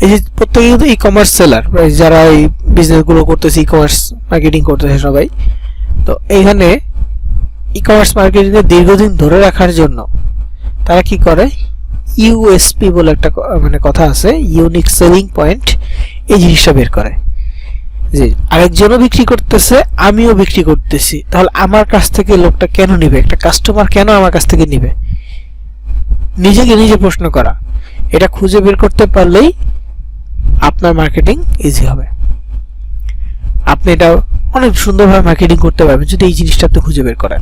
এই যে প্রত্যেকে কিন্তু ই কমার্স সেলার, যারা এই বিজনেসগুলো করতেছে, ই কমার্স মার্কেটিং করতেছে সবাই। তো এইখানে ই কমার্স মার্কেটিংয়ে দীর্ঘদিন ধরে রাখার জন্য তারা কি করে, ইউএসপি বলে একটা মানে কথা আছে, ইউনিক সেলিং পয়েন্ট, এই জিনিসটা বের করে যে আরেকজনও বিক্রি করতেছে, আমিও বিক্রি করতেছি, তাহলে আমার কাছ থেকে লোকটা কেন নিবে, একটা কাস্টমার কেন আমার কাছ থেকে নিবে, নিজেকে নিজে প্রশ্ন করা। এটা খুঁজে বের করতে পারলেই আপনার মার্কেটিং ইজি হবে। আপনি এটা অনেক সুন্দরভাবে মার্কেটিং করতে পারবেন যদি এই জিনিসটা আপনি খুঁজে বের করেন।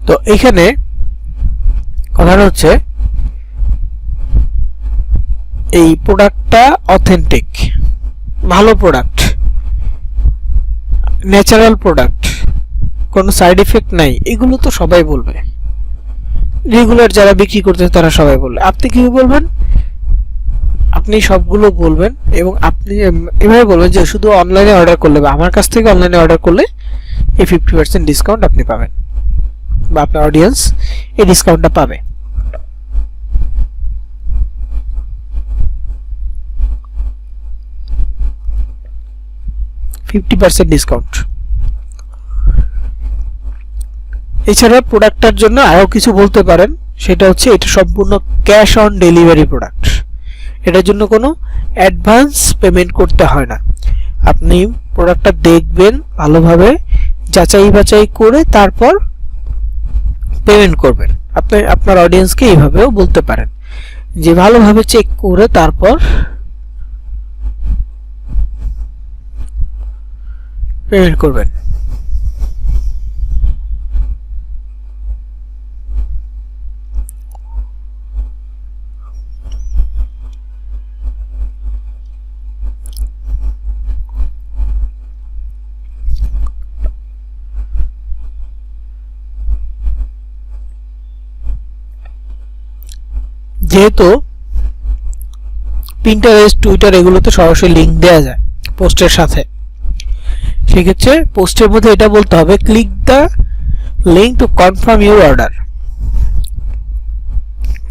তো এখানে কথাটা হচ্ছে এই প্রোডাক্টটা অথেন্টিক, ভালো প্রোডাক্ট, ন্যাচারাল প্রোডাক্ট, কোনো সাইড ইফেক্ট নাই, এগুলো তো সবাই বলবে। রেগুলার যারা বিক্রি করতেছে তারা সবাই বলবে। আপনি কি বলবেন? আপনি সবগুলো বলবেন এবং আপনি এভাবে বলবেন যে শুধু অনলাইনে অর্ডার করলে বা আমার কাছ থেকে অনলাইনে অর্ডার করলে এই 50% ডিসকাউন্ট আপনি পাবেন বা আপনার অডিয়েন্স এই ডিসকাউন্টটা পাবে। ডিসকাউন্ট। এছাড়া প্রোডাক্টটার জন্য আরও কিছু বলতে পারেন, সেটা হচ্ছে এটা সম্পূর্ণ ক্যাশ অন ডেলিভারি প্রোডাক্ট। এটার জন্য কোনো অ্যাডভান্স পেমেন্ট করতে হয় না। আপনি প্রোডাক্টটা দেখবেন ভালোভাবে, যাচাই বাছাই করে তারপর পেমেন্ট করবেন। আপনি আপনার অডিয়েন্সকে এইভাবেও বলতে পারেন যে ভালোভাবে চেক করে তারপর পেমেন্ট করবেন। যেহেতু পিন্টারেস্ট, টুইটার এগুলোতে সরাসরি লিঙ্ক দেওয়া যায় পোস্টের সাথে, সেক্ষেত্রে পোস্টের মধ্যে এটা বলতে হবে click the link to confirm your order,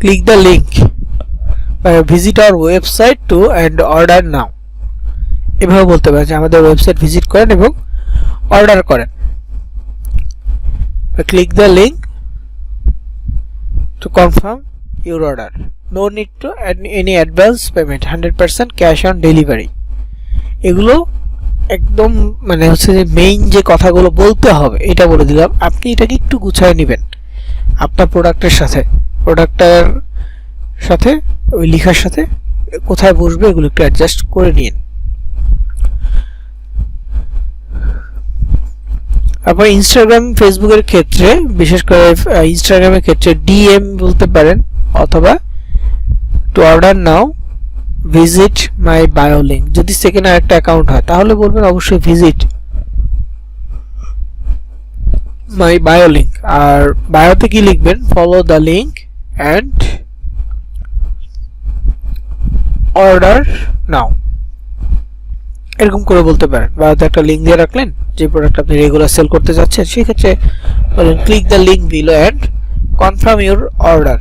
click the link visit our website two and order নাও। এভাবে বলতে পারেন যে আমাদের ওয়েবসাইট ভিজিট করেন এবং অর্ডার করেন। Click the link to confirm your order, no need to add any advance payment, 100% cash on delivery। এগুলো একদম মানে হচ্ছে যে মেইন যে কথাগুলো বলতে হবে এটা বলে দিলাম। আপনি এটাকে একটু গুছিয়ে নেবেন আপনার প্রোডাক্টের সাথে ওই লেখার সাথে কোথায় বসবে এগুলো একটু অ্যাডজাস্ট করে নিন। আবার ইনস্টাগ্রাম, ফেসবুকের ক্ষেত্রে, বিশেষ করে ইনস্টাগ্রামের ক্ষেত্রে ডিএম বলতে পারেন অথবা to order now visit my bio link. যদি সেকেন্ড আরেকটা অ্যাকাউন্ট হয় তাহলে বলবেন অবশ্যই ভিজিট মাই বায়ো লিঙ্ক। আর বায়োতে কি লিখবেন? Follow the link and order now, এরকম করে বলতে পারেন। বায়োতে একটা লিঙ্ক দিয়ে রাখলেন যে প্রোডাক্ট আপনি রেগুলার সেল করতে যাচ্ছেন, সেক্ষেত্রে বলেন click the link below and confirm your order,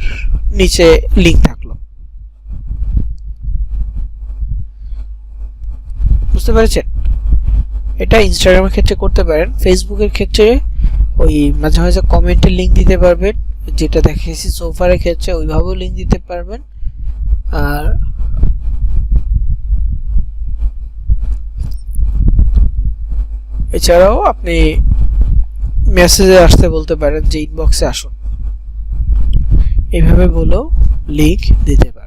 নিচে লিঙ্ক থাকলো। বুঝতে পেরেছেন? এটা ইনস্টাগ্রামের ক্ষেত্রে করতে পারেন। ফেসবুকের ক্ষেত্রে ওই মাঝে মাঝে কমেন্টের লিঙ্ক দিতে পারবেন, যেটা দেখেছি সোফারের ক্ষেত্রে ওইভাবেও লিঙ্ক দিতে পারবেন। আর এছাড়াও আপনি মেসেজে আসতে বলতে পারেন যে ইনবক্সে আসুন, এইভাবে বলেও লিঙ্ক দিতে পারবেন।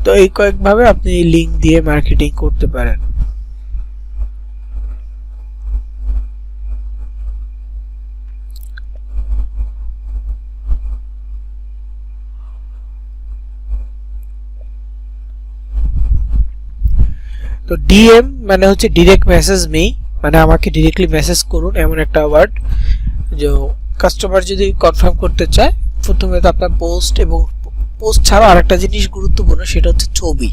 তো এই কয়েকভাবে আপনি লিঙ্ক দিয়ে মার্কেটিং করতে পারেন। তো ডিএম মানে হচ্ছে ডিরেক্ট মেসেজ মি, মানে আমাকে ডিরেক্টলি মেসেজ করুন, এমন একটা ওয়ার্ড। যে কাস্টমার যদি কনফার্ম করতে চায় প্রথমে তো আপনার পোস্ট, এবং পোস্ট ছাড়াও আরেকটা জিনিস গুরুত্বপূর্ণ সেটা হচ্ছে ছবি।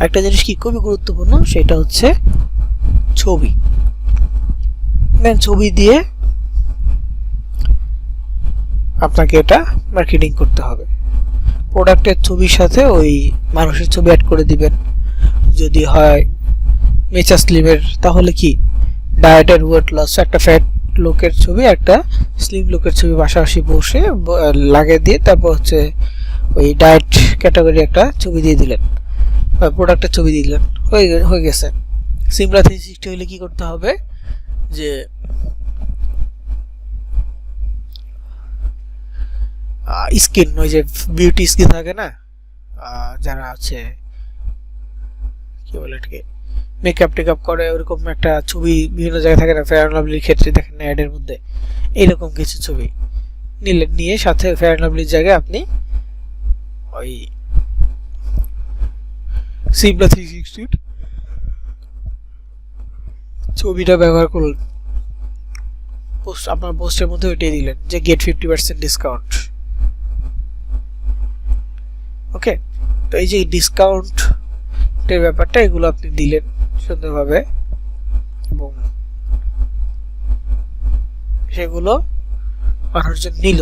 একটা জিনিস কি খুবই গুরুত্বপূর্ণ সেটা হচ্ছে ছবি। ছবি দিয়ে আপনাকে এটা মার্কেটিং করতে হবে। প্রোডাক্টের ছবির সাথে ওই মানুষের ছবি অ্যাড করে দিবেন। যদি হয় মেচা স্লিমের তাহলে কি ডায়েটের ওয়েট লস, একটা ফ্যাট লোকের ছবি একটা স্লিম লোকের ছবি পাশাপাশি বসে লাগিয়ে দিয়ে তারপর হচ্ছে ওই ডায়েট ক্যাটাগরি একটা ছবি দিয়ে দিলেন, প্রোডাক্টের ছবি দিয়ে দিলেন, হয়ে গেছে। সিমলা 360 হলে কি করতে হবে যে স্কিন, ওই যে বিউটি স্কিন থাকে না, যারা আছে কি বলে এটাকে মেকআপ টেকআপ করে, ওরকম একটা ছবি বিভিন্ন জায়গায় থাকে না, ফেয়ার অ্যান্ড লাভলির ক্ষেত্রে দেখেন না অ্যাডের মধ্যে, এইরকম কিছু ছবি নিলেন, নিয়ে সাথে ফেয়ার অ্যান্ড লাভলির জায়গায় আপনি ওই সিমলা 360 ছবিটা ব্যবহার করলেন, আপনার পোস্টের মধ্যে ওইটাই দিলেন যে গেট 50% ডিসকাউন্ট। ওকে, তো এই যে ডিসকাউন্টের ব্যাপারটা এগুলো আপনি দিলেন সুন্দরভাবে, এবং সেগুলো মানুষজন নিল।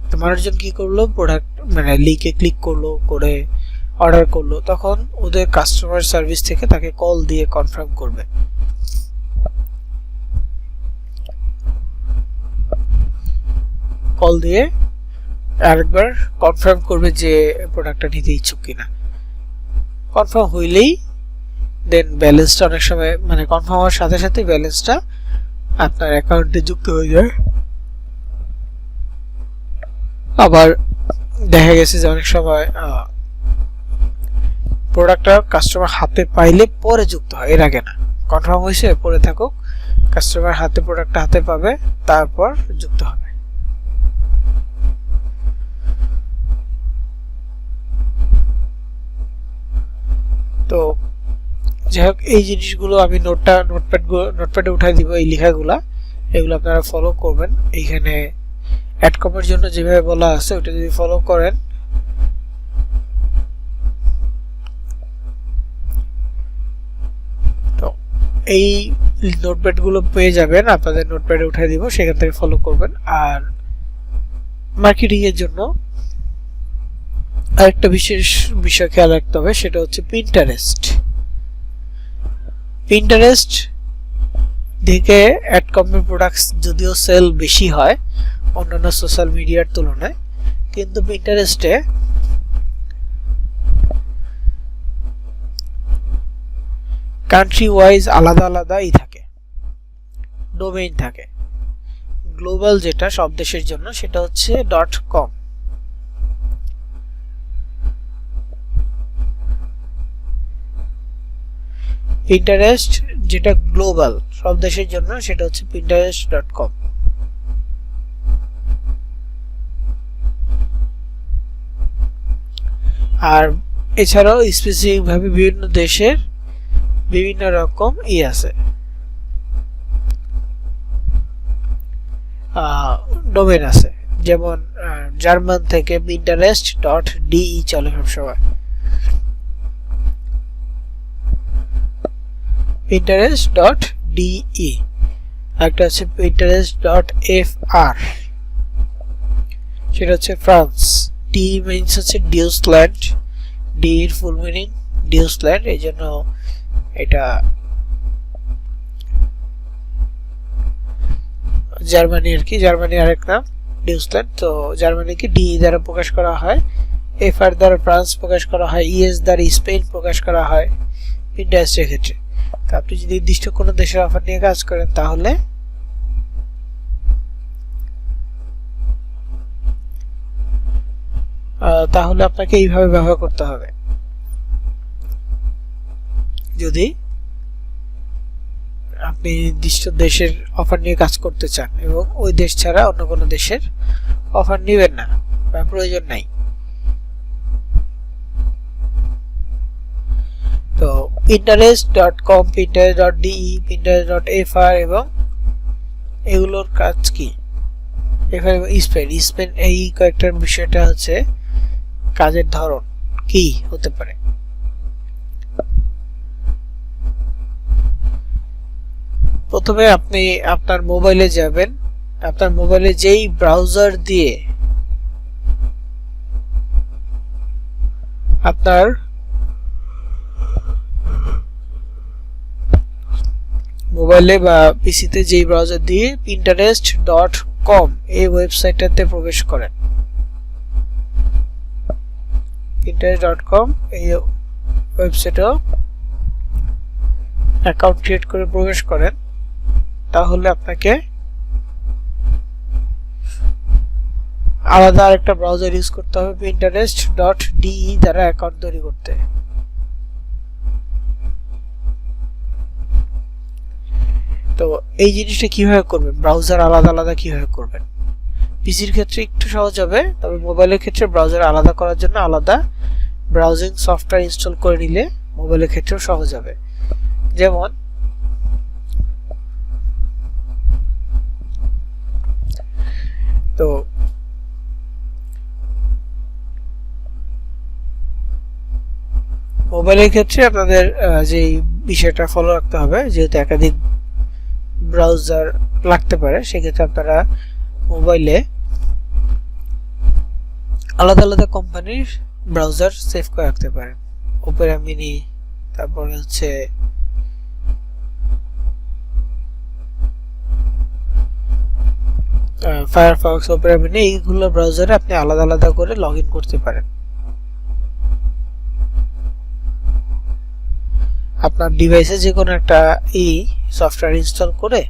তো মানুষজন কি করলো, প্রোডাক্ট মানে লিঙ্কে ক্লিক করলো, করে অর্ডার করলো, তখন ওদের কাস্টমার সার্ভিস থেকে তাকে কল দিয়ে কনফার্ম করবে। কল দিয়ে আরেকবার কনফার্ম করবে যে প্রোডাক্টটা নিতে ইচ্ছুক কিনা। কনফার্ম হইলেই দেন ব্যালেন্সটা অনেক সময় মানে কনফার্ম হওয়ার সাথে সাথে ব্যালেন্সটা আপনার অ্যাকাউন্টে যুক্ত হয়ে যায়। আবার দেখা গেছে যে অনেক সময় প্রোডাক্টটা কাস্টমার হাতে পাইলে পরে যুক্ত হয়, এর আগে না। কনফার্ম হয়েছে পরে থাকুক, কাস্টমার হাতে প্রোডাক্টটা হাতে পাবে, তারপর যুক্ত হবে। তো যাই হোক, এই জিনিসগুলো আমি নোটপ্যাডে উঠাই দিব, এই লেখাগুলা এগুলো আপনারা ফলো করবেন। এইখানে অ্যাডকমের জন্য যেভাবে বলা আছে ওটা যদি ফলো করেন, তো এই নোটপ্যাডগুলো পেয়ে যাবেন, আপনাদের নোটপ্যাডে উঠাই দিব, সেখান থেকে ফলো করবেন। আর মার্কেটিং এর জন্য আরেকটা বিশেষ বিষয় খেয়াল রাখতে হবে, সেটা হচ্ছে পিন্টারেস্ট। পিন্টারেস্ট থেকে অ্যাডকমের প্রোডাক্টস যদিও সেল বেশি হয় অন্যান্য সোশ্যাল মিডিয়ার তুলনায়, কিন্তু পিন্টারেস্টে কান্ট্রি ওয়াইজ আলাদা আলাদাই থাকে, ডোমেইন থাকে। গ্লোবাল যেটা সব দেশের জন্য সেটা হচ্ছে .com। পিন্টারেস্ট যেটা গ্লোবাল সব দেশের জন্য সেটা হচ্ছে pinterest.com। আর এছাড়াও স্পেসিফিক ভাবে বিভিন্ন দেশের বিভিন্ন রকম আছে, ডোমেন আছে। যেমন জার্মান থেকে pinterest.de চলে সবসময়, pinterest.de। একটা আছে pinterest.fr, সেটা হচ্ছে ফ্রান্স। ডি মিনস হচ্ছে ডিউসল্যান্ড, ডি এর ফুল মিনিং ডিউসল্যান্ড, এই জন্য এটা জার্মানি আর কি, জার্মানি আরেক নাম ডিউসল্যান্ড। তো জার্মানিকে ডি দ্বারা প্রকাশ করা হয়, এফআর দ্বারা ফ্রান্স প্রকাশ করা হয়, ইএস দ্বারা স্পেন প্রকাশ করা হয় পিন্টারেস্টের ক্ষেত্রে। তো আপনি যদি নির্দিষ্ট কোনো দেশের অফার নিয়ে কাজ করেন তাহলে আপনাকে এইভাবে ব্যবহার করতে হবে যদি আপনি নির্দিষ্ট দেশের অফার নিয়ে কাজ করতে চান, এবং ওই দেশ ছাড়া অন্য কোনো দেশের অফার নেবেন না বা প্রয়োজন নাই। তো pinterest.com, pinterest.de, pinterest.fr এবং এগুলোর কাজ কি, এফআর এবং স্পেন এই কয়েকটার বিষয়টা হচ্ছে কাজের ধরন কি হতে পারে। প্রথমে আপনি আপনার মোবাইলে যাবেন, আপনার মোবাইলে যেই ব্রাউজার দিয়ে আপনার মোবাইলে বা পিসিতে যেই ব্রাউজার দিয়ে pinterest.com এই ওয়েবসাইটটাতে প্রবেশ করেন, pinterest.com এই ওয়েবসাইটে অ্যাকাউন্ট ক্রিয়েট করে প্রবেশ করেন, তাহলে আপনাকে আলাদা আরেকটা ব্রাউজার ইউজ করতে হবে pinterest.de দ্বারা অ্যাকাউন্ট তৈরি করতে। তো এই জিনিসটা কিভাবে করবেন, ব্রাউজার আলাদা আলাদা কিভাবে করবেন? পিসির ক্ষেত্রে একটু সহজ হবে, তবে মোবাইলের ক্ষেত্রে ব্রাউজার আলাদা করার জন্য আলাদা ব্রাউজিং সফটওয়্যার ইনস্টল করে নিলে মোবাইলের ক্ষেত্রেও সহজ হবে। যেমন মোবাইলের ক্ষেত্রে আপনাদের যে বিষয়টা ফলো রাখতে হবে, যেহেতু একাধিক ব্রাউজার লাগতে পারে, সেক্ষেত্রে আপনারা মোবাইলে আলাদা আলাদা কোম্পানির ব্রাউজার সেভ করে রাখতে পারেন। ওপেরা মিনি, তারপরে হচ্ছে ফায়ারফক্স, ওপেরা মিনি, এইগুলো ব্রাউজারে আপনি আলাদা আলাদা করে লগ ইন করতে পারেন। আপনার ডিভাইসে যে কোনো একটা সফটওয়্যার ইনস্টল করে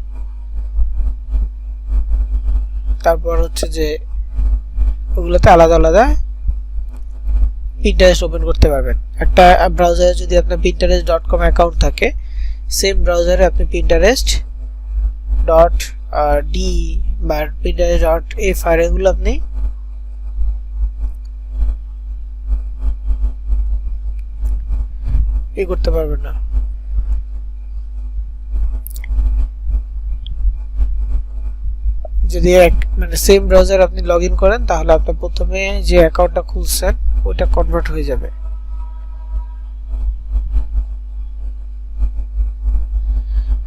তারপর হচ্ছে যে ওগুলোতে আলাদা আলাদা পিন্টারেস্ট ওপেন করতে পারবেন। একটা ব্রাউজারে যদি আপনার pinterest.com অ্যাকাউন্ট থাকে, সেম ব্রাউজারে আপনি pinterest.d বা pinterest.fr এগুলো আপনি করতে পারবেন না। যদি মানে সেম ব্রাউজার আপনি লগইন করেন, তাহলে আপনি প্রথমে যে অ্যাকাউন্টটা খুলছেন ওটা কনভার্ট হয়ে যাবে।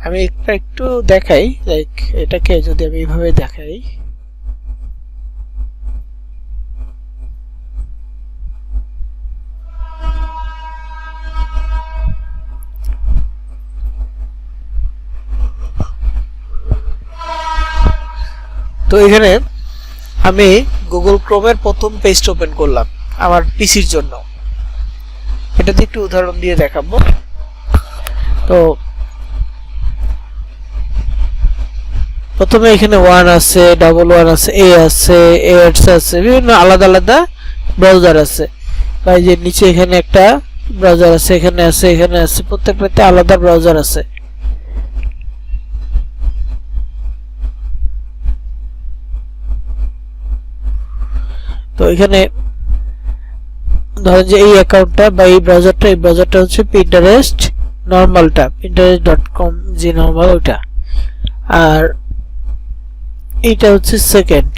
আমি একটু দেখাই, লাইক এটাকে যদি আমি এইভাবে দেখাই, তো এখানে আমি গুগল ক্রোমের প্রথম পেজটা ওপেন করলাম আমার পিসির জন্য। এটাতে একটু উদাহরণ দিয়ে দেখাবো। তো প্রথমে এখানে 1 আছে, 11 আছে, এ আছে, এডস আছে, বিভিন্ন আলাদা আলাদা ব্রাউজার আছে। তাই যে নিচে এখানে একটা ব্রাউজার আছে, এখানে আছে, এখানে আছে, প্রত্যেকটাতে আলাদা ব্রাউজার আছে। তো এখানে ধরেন যে এই অ্যাকাউন্টটা বা এই ব্রাউজারটা হচ্ছে পিন্টারেস্ট নরমালটা, pinterest.com যে নরমাল ওটা, আর এইটা হচ্ছে সেকেন্ড।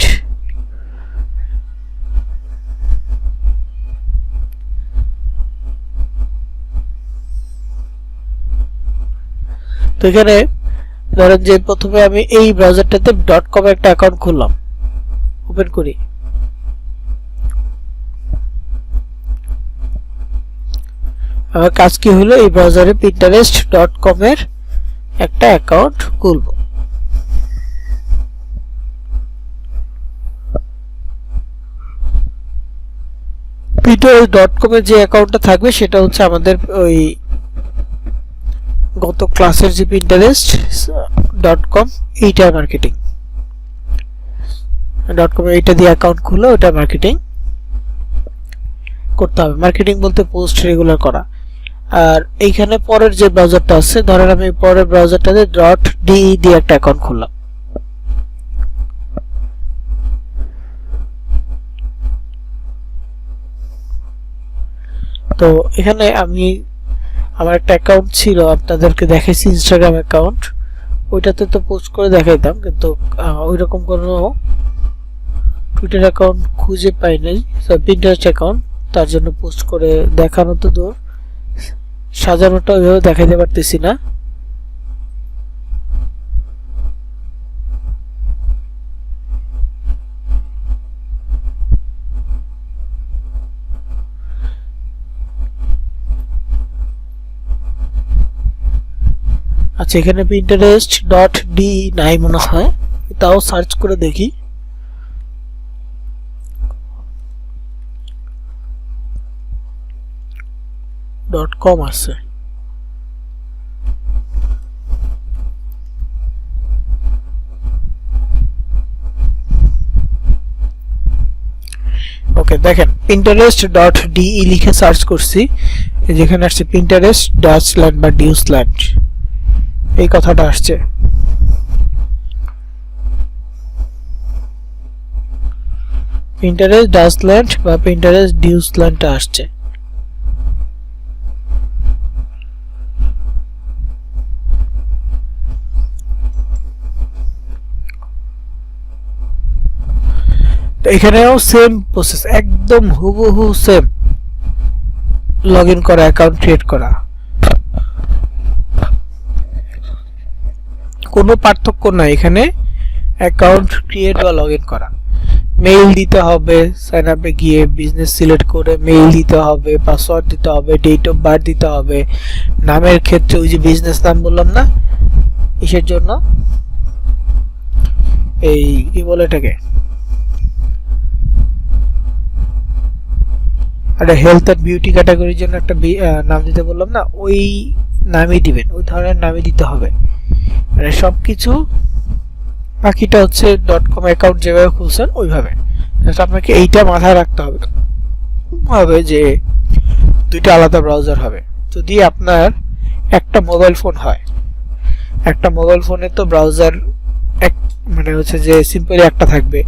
তো এখানে ধরেন যে প্রথমে আমি এই ব্রাউজারটাতে .com একটা অ্যাকাউন্ট খুললাম, ওপেন করি। আমার কাজ কি হলো, এই ব্রাউজারে pinterest.com এর একটা অ্যাকাউন্ট খুলব। pinterest.com এর যে অ্যাকাউন্টটা থাকবে সেটা হচ্ছে আমাদের ওই গত ক্লাসের যে pinterest.com এইটা মার্কেটিং .com এইটা দিয়ে অ্যাকাউন্ট খুলে ওটা মার্কেটিং করতে হবে। মার্কেটিং বলতে পোস্ট রেগুলার করা। আর এইখানে পরের যে ব্রাউজারটা আছে, ধরেন আমি পরের ব্রাউজারটাতে .de দিয়ে একটা অ্যাকাউন্ট খুললাম। তো এখানে আমি আমার একটা অ্যাকাউন্ট ছিল, আপনাদেরকে দেখাইছি ইনস্টাগ্রাম অ্যাকাউন্ট, ওইটাতে তো পোস্ট করে দেখাইতাম, কিন্তু ওইরকম কোনো টুইটার অ্যাকাউন্ট খুঁজে পাই নাই। পিন্টারেস্ট অ্যাকাউন্ট, তার জন্য পোস্ট করে দেখানো তো দূর, সাজানোটা ওইভাবে দেখাইতে পারতেছি না। আচ্ছা, এখানে pinterest.d নাই মনে হয়, তাও সার্চ করে দেখি। .com আছে। ওকে, দেখেন pinterest.de লিখে সার্চ করছি, যেখানে আসছে Pinterest ডাচল্যান্ড বা ডিউসল্যান্ড, এই কথাটা আসছে। Pinterest ডাচল্যান্ড বা Pinterest ডিউসল্যান্ড আসছে। তো এখানেও সেম প্রসেস, একদম হুবহু সেম। লগ ইন করা, অ্যাকাউন্ট ক্রিয়েট করা, কোনো পার্থক্য নাই এখানে অ্যাকাউন্ট ক্রিয়েট বা লগ ইন করা। মেইল দিতে হবে, সাইন আপে গিয়ে বিজনেস সিলেক্ট করে মেইল দিতে হবে, পাসওয়ার্ড দিতে হবে, ডেট অফ বার্থ দিতে হবে। নামের ক্ষেত্রে ওই যে বিজনেস নাম বললাম না, কিসের জন্য, এই কি বলে এটাকে, একটা হেলথ অ্যান্ড বিউটি ক্যাটাগরির জন্য একটা নাম দিতে বললাম না, ওই নামই দিবেন, ওই ধরনের নামই দিতে হবে। মানে সবকিছু বাকিটা হচ্ছে .com অ্যাকাউন্ট যেভাবে খুলছেন ওইভাবে। আপনাকে এইটা মাথায় রাখতে হবে যে দুইটা আলাদা ব্রাউজার হবে। যদি আপনার একটা মোবাইল ফোন হয়, একটা মোবাইল ফোনে তো ব্রাউজার এক মানে হচ্ছে যে সিম্পলি একটা থাকবে,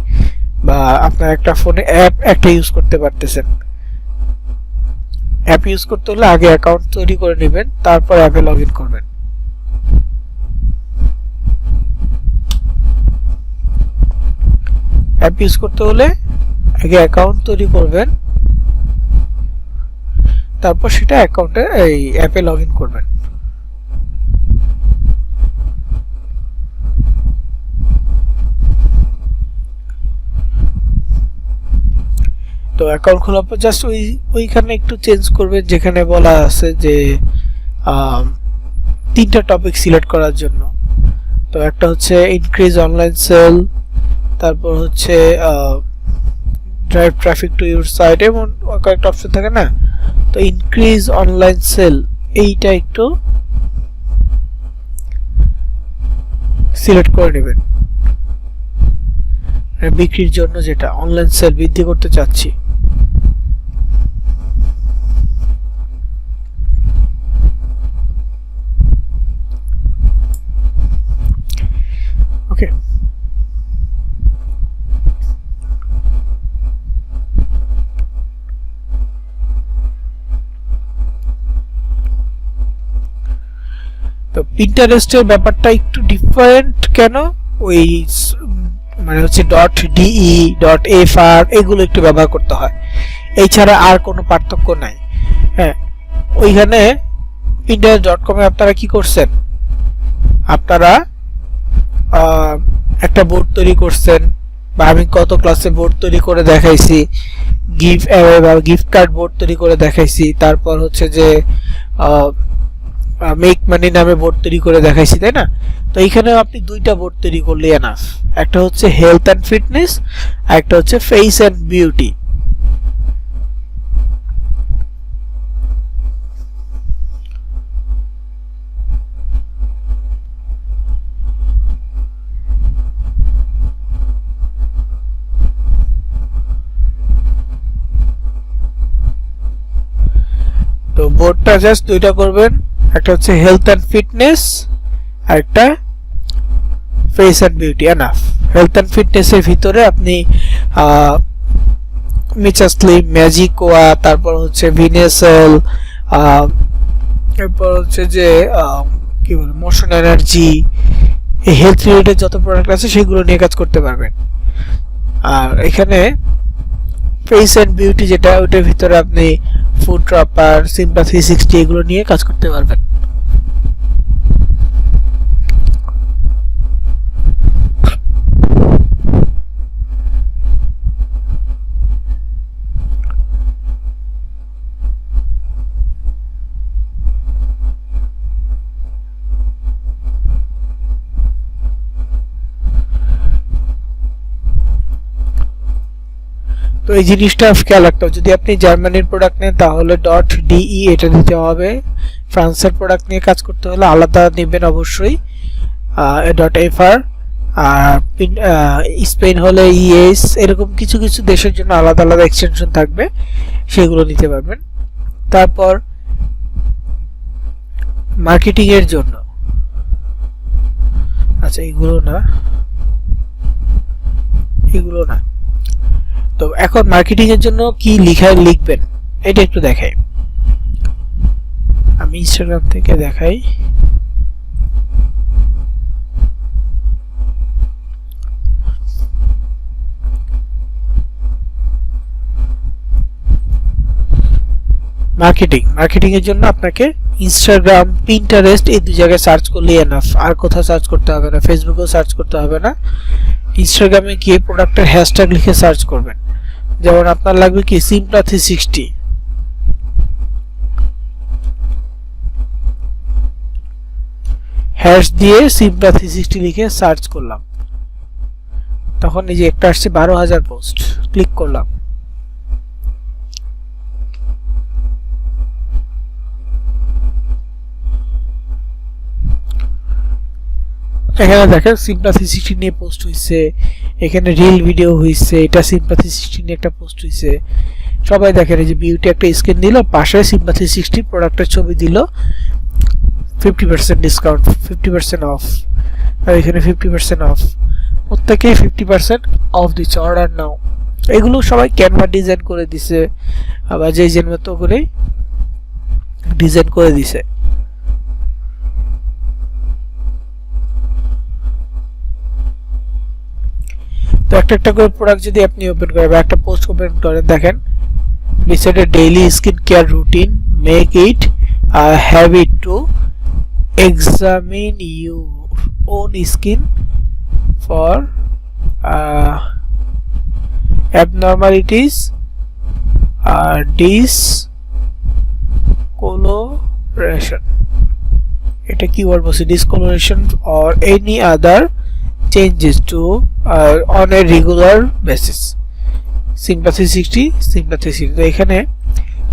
বা আপনার একটা ফোনে অ্যাপ একটা ইউজ করতে পারতেছেন। অ্যাপ ইউজ করতে হলে আগে অ্যাকাউন্ট তৈরি করে নেবেন, তারপর অ্যাপে লগ ইন করবেন। অ্যাপ ইউজ করতে হলে আগে অ্যাকাউন্ট তৈরি করবেন, তারপর সেটা অ্যাকাউন্টে এই অ্যাপে লগ ইন করবেন। তো অ্যাকাউন্ট খোলার পর জাস্ট ওইখানে একটু চেঞ্জ করবেন, যেখানে বলা আছে যে 3টা টপিক সিলেক্ট করার জন্য। তো একটা হচ্ছে ইনক্রিজ অনলাইন সেল, তারপর হচ্ছে drive traffic to your site, এমন কয়েকটা অপশন থাকে না। তো ইনক্রিজ অনলাইন সেল এইটা একটু সিলেক্ট করে নেবেন, বিক্রির জন্য যেটা অনলাইন সেল বৃদ্ধি করতে চাচ্ছি। ওকে, তো পিন্টারেস্টের ব্যাপারটা একটু ডিফারেন্ট। কেন? ওই মানে হচ্ছে .de .fr এগুলো একটু ব্যবহার করতে হয়, এছাড়া আর কোনো পার্থক্য নাই। হ্যাঁ, ওইখানে pinterest.com এ আপনারা কি করছেন, আপনারা একটা বোর্ড তৈরি করছেন, বা আমি কত ক্লাসে বোর্ড তৈরি করে দেখাইছি, গিফট অ্যাওয়ে বা গিফট কার্ড বোর্ড তৈরি করে দেখাইছি, তারপর হচ্ছে যে মেক মানি নামে বোর্ড তৈরি করে দেখাইছি, তাই না? তো এইখানেও আপনি দুইটা বোর্ড তৈরি করলে এনাফ। একটা হচ্ছে হেলথ অ্যান্ড ফিটনেস, আর একটা হচ্ছে ফেস অ্যান্ড বিউটি। তো বোর্ডটা জাস্ট দুইটা করবেন, একটা হচ্ছে হেলথ অ্যান্ড ফিটনেস, আর একটা face and beauty. Enough. Health and ফিটনেসের ভিতরে আপনি মিচাসলি, ম্যাজিকোয়া, তারপর হচ্ছে ভিনেসেল, এরপর হচ্ছে যে কি বলে মোশন এনার্জি, এই হেলথ রিলেটেড যত প্রোডাক্ট আছে সেগুলো নিয়ে কাজ করতে পারবেন। আর এখানে ফেস অ্যান্ড বিউটি যেটা, ওটার ভিতরে আপনি ফুড ট্রপার, সিম্পা 360 এগুলো নিয়ে কাজ করতে পারবেন। তো এই জিনিসটা খেয়াল রাখতে হবে, যদি আপনি জার্মানির প্রোডাক্ট নেন তাহলে .de এটা দিতে হবে, ফ্রান্সের প্রোডাক্ট নিয়ে কাজ করতে হলে আলাদা নেবেন অবশ্যই .fr, আর স্পেন হলে ES, এরকম কিছু কিছু দেশের জন্য আলাদা আলাদা এক্সটেনশন থাকবে, সেগুলো নিতে পারবেন। তারপর মার্কেটিং এর জন্য, আচ্ছা এগুলো না, তো এখন মার্কেটিং এর জন্য কি লিখবেন এটা একটু দেখাই, আমি ইনস্টাগ্রাম থেকে দেখাই। মার্কেটিং এর জন্য আপনাকে ইনস্টাগ্রাম, পিন্টারেস্ট এই দুই জায়গায় সার্চ করলেই এনাফ, আর কোথাও সার্চ করতে হবে না, ফেসবুকেও সার্চ করতে হবে না। ইনস্টাগ্রামে গিয়ে প্রোডাক্টের হ্যাশট্যাগ লিখে সার্চ করবেন। যেমন আপনার লাগবে কি সিমপ্লা 360, হ্যাশ দিয়ে সিমপ্লা 360 লিখে সার্চ করলাম, তখন এই যে একটা আসছে 12,000 পোস্ট, ক্লিক করলাম। এখানে দেখেন সিমপ্লা 360 নিয়ে পোস্ট হইছে, এখানে রিল ভিডিও হইছে, এটা সিমপ্লা 360 নিয়ে একটা পোস্ট হইছে। সবাই দেখেন এই যে বিউটি একটা স্ক্রিন দিল, পাশে সিমপ্লা 360 প্রোডাক্টের ছবি দিল, 50% ডিসকাউন্ট, 50% অফ, আর এখানে 50% অফ, প্রত্যেকেই 50% অফ দিচ্ছে, অর্ডার নাও। এগুলো সবাই ক্যানভা ডিজাইন করে দিছে, আবার যে যেন মতো করে ডিজাইন করে দিছে। তো একটা করে প্রোডাক্ট যদি আপনি ওপেন করেন বা একটা পোস্ট ওপেন করেন, দেখেন নিচে daily skin care routine, make it a habit to examine your own skin for abnormalities or discoloration, এটা কি ওয়ার্ড বলছে, discoloration or any other changes to on a regular basis, সিমপ্লা 360। তো এখানে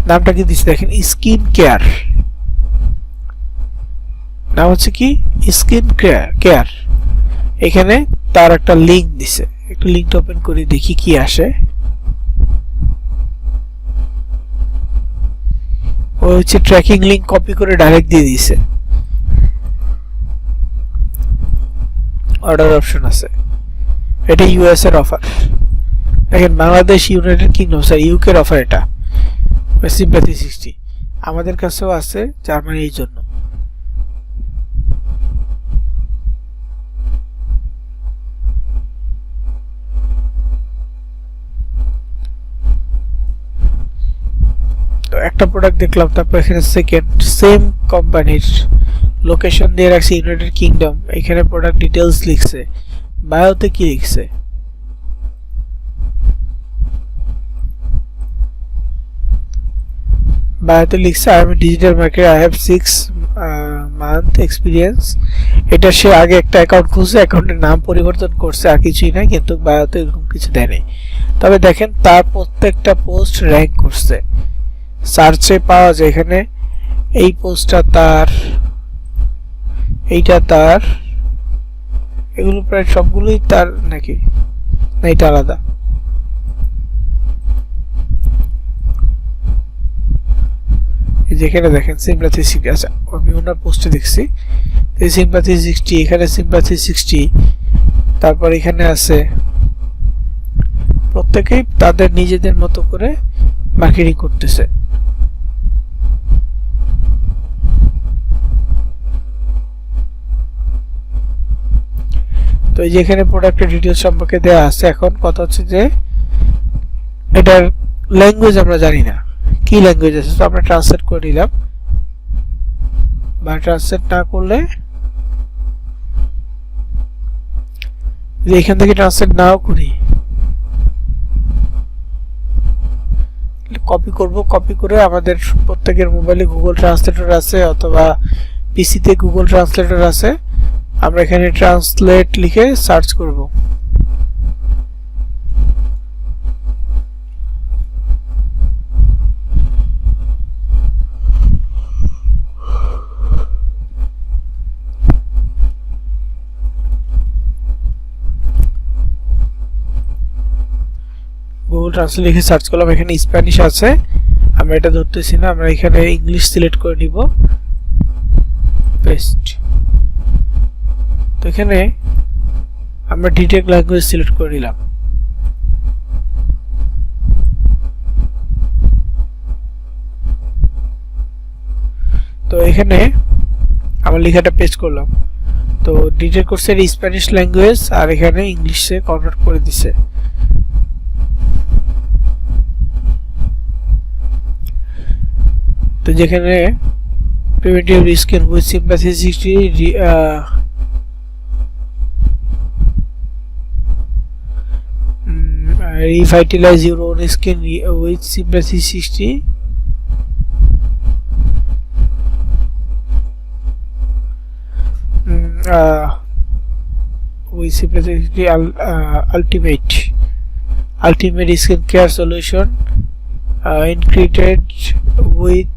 নামটা কি দিচ্ছে দেখেন, স্কিন কেয়ার, নাম হচ্ছে কি স্কিন কেয়ার। এখানে তার একটা লিংক দিছে, একটা লিংক ওপেন করে দেখি কি আসে। ও হচ্ছে ট্র্যাকিং লিংক কপি করে ডাইরেক্ট দিয়ে দিছে, অর্ডার অপশন আছে। এটা ইউএস এর অফার, দেখেন Bangladesh, United kingdom, sir UK এর অফার। এটা সিমপ্লা 360 আমাদের কাছেও আছে জার্মানি, এই জন্য। তো একটা প্রোডাক্ট দেখলাম, তারপর এখানে সেকেন্ড সেম কোম্পানির লোকেশন দিয়ে রাখছে ইউনাইটেড কিংডম, এখানে প্রোডাক্ট ডিটেইলস লিখছে, বায়োতে কি লিখছে, বায়োতে লিখছে I am digital market, I have 6 month experience. এটা সে আগে একটা অ্যাকাউন্ট খুলছে, অ্যাকাউন্টের নাম পরিবর্তন করছে, আর কিছুই না, কিন্তু বায়োতে এরকম কিছু দেয়নি। তবে দেখেন তার প্রত্যেকটা পোস্ট র্যাঙ্ক করছে, সার্চে পাওয়া যায়। এখানে এই পোস্টটা তার, এইটা তার, এগুলো প্রায় সবগুলোই তার নাকি, না এটা আলাদা। যেখানে দেখেন সিমপ্লা 360, আচ্ছা আমি ওনার পোস্টে দেখছি সিমপ্লা 360, এখানে সিমপ্লা 360, তারপর এখানে আছে, প্রত্যেকেই তাদের নিজেদের মতো করে মার্কেটিং করতেছে। তো এই যে এখানে প্রোডাক্টের ডিটেইলস সম্পর্কে দেওয়া আছে। এখন কথা হচ্ছে যে এটার ল্যাঙ্গুয়েজ আমরা জানি না, কি ল্যাঙ্গুয়েজ আছে, তো আমরা ট্রান্সলেট করে নিলাম, বা ট্রান্সলেট না করলে যদি এখান থেকে ট্রান্সলেট নাও করি, কপি করব, কপি করে আমাদের প্রত্যেকের মোবাইলে গুগল ট্রান্সলেটর আছে অথবা পিসিতে গুগল ট্রান্সলেটর আছে, আমরা এখানে ট্রান্সলেট লিখে সার্চ করব। গুগল ট্রান্সলেট লিখে সার্চ করলাম, এখানে স্প্যানিশ আছে, আমরা এটা ধরতেছি না, আমরা এখানে ইংলিশ সিলেক্ট করে নিব, পেস্ট। তো এখানে আমরা ডিটেক্ট ল্যাঙ্গুয়েজ সিলেক্ট করে নিলাম। তো এখানে আমার লেখাটা পেস্ট করলাম, তো ডিটেক্ট করছে স্প্যানিশ ল্যাঙ্গুয়েজ, আর এখানে ইংলিশে কনভার্ট করে দিছে। তো যেখানে প্রিভেন্টিভ স্কিন উইথ সিম্প্যাথিসিটি revitalize your own skin with sympatheticity with sympatheticity ultimate skin care solution integrated with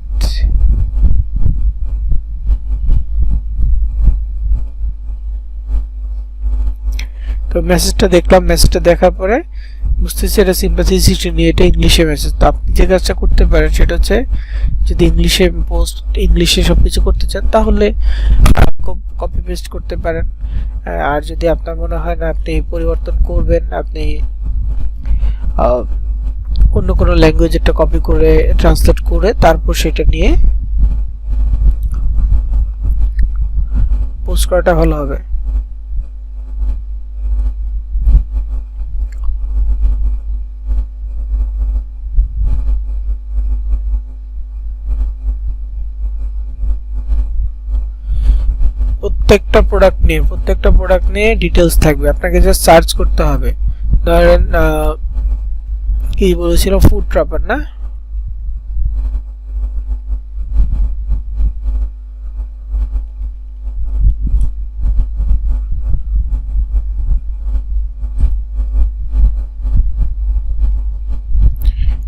তো মেসেজটা দেখলাম মেসেজটা দেখার পরে বুঝতেছি এটা সিম্প্যাথিসিটি নিয়ে এটা ইংলিশে মেসেজ তো আপনি যে কাজটা করতে পারেন সেটা হচ্ছে যদি ইংলিশে পোস্ট ইংলিশে সবকিছু করতে চান তাহলে কপি পেস্ট করতে পারেন আর যদি আপনার মনে হয় না আপনি পরিবর্তন করবেন আপনি অন্য কোনো ল্যাঙ্গুয়েজ একটা কপি করে ট্রান্সলেট করে তারপর সেটা নিয়ে পোস্ট করাটা ভালো হবে প্রত্যেকটা প্রোডাক্ট নিয়ে ডিটেইলস থাকবে আপনাকে জাস্ট সার্চ করতে হবে ধরেন কি বলেছিল ফুড ট্রাপার না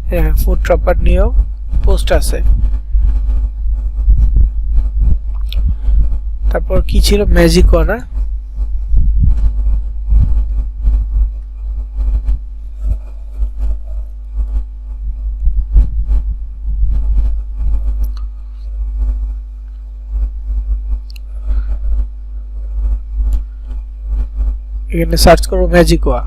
হ্যাঁ ফুড ট্রাপার নিয়েও পোস্ট আছে তারপর কি ছিল ম্যাজিকো না এখানে সার্চ করব ম্যাজিকোয়া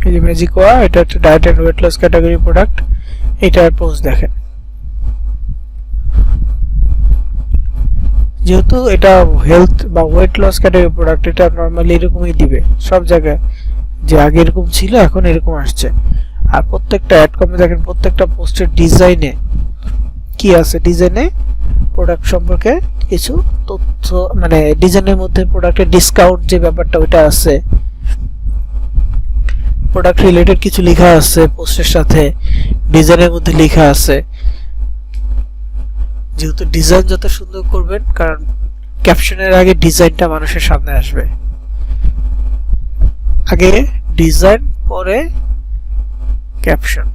এই যে ম্যাজিকোয়া এটা একটা diet and weight loss category product এটার পোস্ট দেখেন যেহেতু এটা হেলথ বা ওয়েট লস ক্যাটাগরি প্রোডাক্ট এটা নরমালি এরকমই দিবে সব জায়গায় যে আগে এরকম ছিল এখন এরকম আসছে আর প্রত্যেকটা অ্যাড কমে দেখেন প্রত্যেকটা পোস্টের ডিজাইনে কি আছে ডিজাইনে প্রোডাক্ট সম্পর্কে কিছু তথ্য মানে ডিজাইনের মধ্যে প্রোডাক্টের ডিসকাউন্ট যে ব্যাপারটা ওটা আছে প্রোডাক্ট রিলেটেড কিছু লেখা আছে পোস্টের সাথে ডিজাইনের মধ্যে লেখা আছে যেহেতু ডিজাইন যত সুন্দর করবেন কারণ ক্যাপশনের আগে ডিজাইনটা মানুষের সামনে আসবে আগে ডিজাইন পরে ক্যাপশন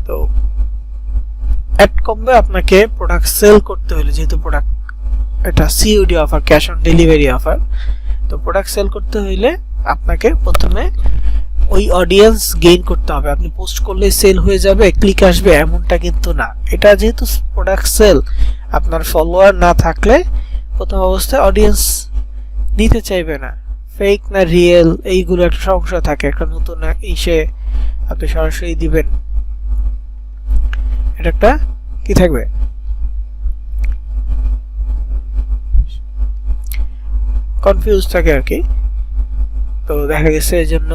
তো অ্যাড কমবে আপনাকে প্রোডাক্ট সেল করতে হলে যেহেতু প্রোডাক্ট এটা COD offer cash on delivery offer তো প্রোডাক্ট সেল করতে হলে আপনাকে প্রথমে ওই অডিয়েন্স গেইন করতে হবে আপনি পোস্ট করলে সেল হয়ে যাবে ক্লিক আসবে এমনটা কিন্তু না এটা যেহেতু প্রোডাক্ট সেল আপনার ফলোয়ার না থাকলে প্রথম অবস্থায় অডিয়েন্স নিতে চাইবে না ফেক না রিয়েল এইগুলো একটা সমস্যা থাকে একটা নতুন ইসে আপনি সরাসরি দিবেন এটা একটা কি থাকবে কনফিউজ থাকে আর কি তো দেখা গেছে এজন্য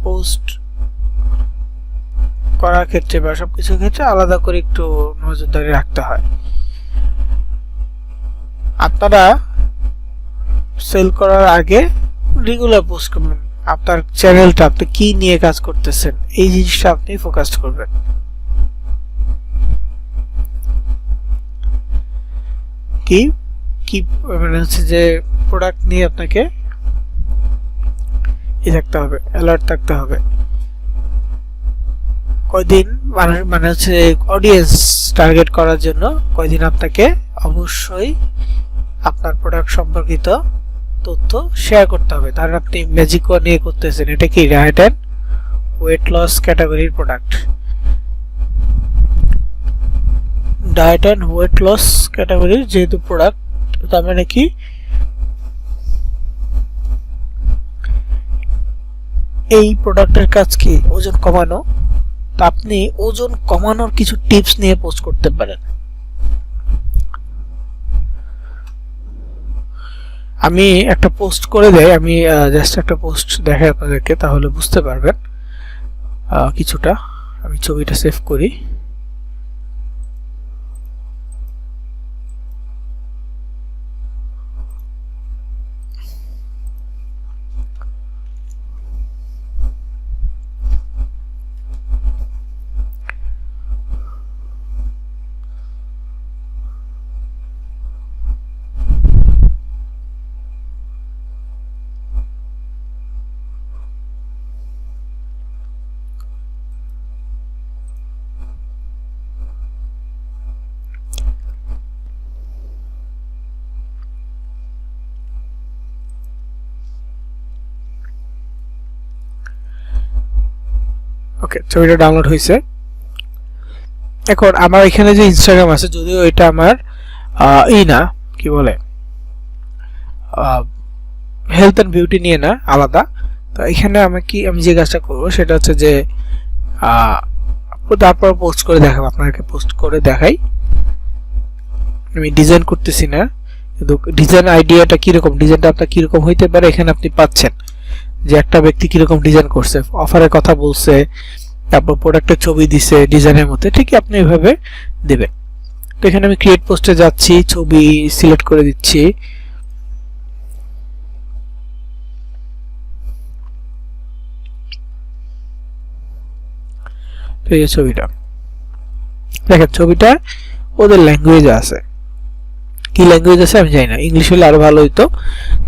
পোস্ট করার ক্ষেত্রে বা সবকিছু ক্ষেত্রে আলাদা করে একটু নজরদারি রাখতে হয় আপনারা সেল করার আগে রেগুলার পোস্ট করবেন আপনার চ্যানেলটা আপনি কি নিয়ে কাজ করতেছেন এই জিনিসটা আপনি ফোকাস করবেন কি কি মানে হচ্ছে যে প্রোডাক্ট নিয়ে আপনাকে থাকতে হবে অ্যালার্ট থাকতে হবে কয়দিন মানে হচ্ছে অডিয়েন্স টার্গেট করার জন্য কয়দিন আপনাকে অবশ্যই আপনার প্রোডাক্ট সম্পর্কিত তথ্য শেয়ার করতে হবে তার আপনি ম্যাজিকো নিয়ে করতেছেন এটা কি ডায়েট এন্ড ওয়েট লস ক্যাটাগরির product diet and weight loss ক্যাটাগরির যেহেতু প্রোডাক্ট তার মানে কি এই প্রোডাক্টের কাজ কি ওজন কমানো, তো আপনি ওজন কমানোর কিছু টিপস নিয়ে পোস্ট করতে পারেন। আমি একটা পোস্ট করে দেই, আমি জাস্ট একটা পোস্ট দেখাই আপনাদেরকে, তাহলে বুঝতে পারবেন কিছুটা। আমি ছবিটা সেভ করি। ওকে, ছবিটা ডাউনলোড হয়েছে। এখন আমার এখানে যে ইনস্টাগ্রাম আছে, যদিও এটা আমার না কি বলে হেলথ এন্ড বিউটি নিয়ে না, আলাদা। তো এখানে আমি যে কাজটা করবো সেটা হচ্ছে যে তারপর পোস্ট করে দেখাবো, আপনাকে পোস্ট করে দেখাই। আমি ডিজাইন করতেছি না, কিন্তু ডিজাইন আইডিয়াটা কিরকম, ডিজাইনটা আপনার কিরকম হইতে পারে এখানে আপনি পাচ্ছেন যে একটা ব্যক্তি কিরকম ডিজাইন করছে, অফারের কথা বলছে, তারপর প্রোডাক্টের ছবি দিছে ডিজাইনের মধ্যে, ঠিকই আপনি এভাবে দেবেন। তো এখানে আমি ক্রিয়েট পোস্টে যাচ্ছি, ছবি সিলেক্ট করে দিচ্ছি। তো এই ছবিটা দেখেন, ছবিটা ওদের ল্যাঙ্গুয়েজে আছে। কি ল্যাঙ্গুয়েজ আছে আমি জানি না, ইংলিশ হলে আরো ভালো হইতো,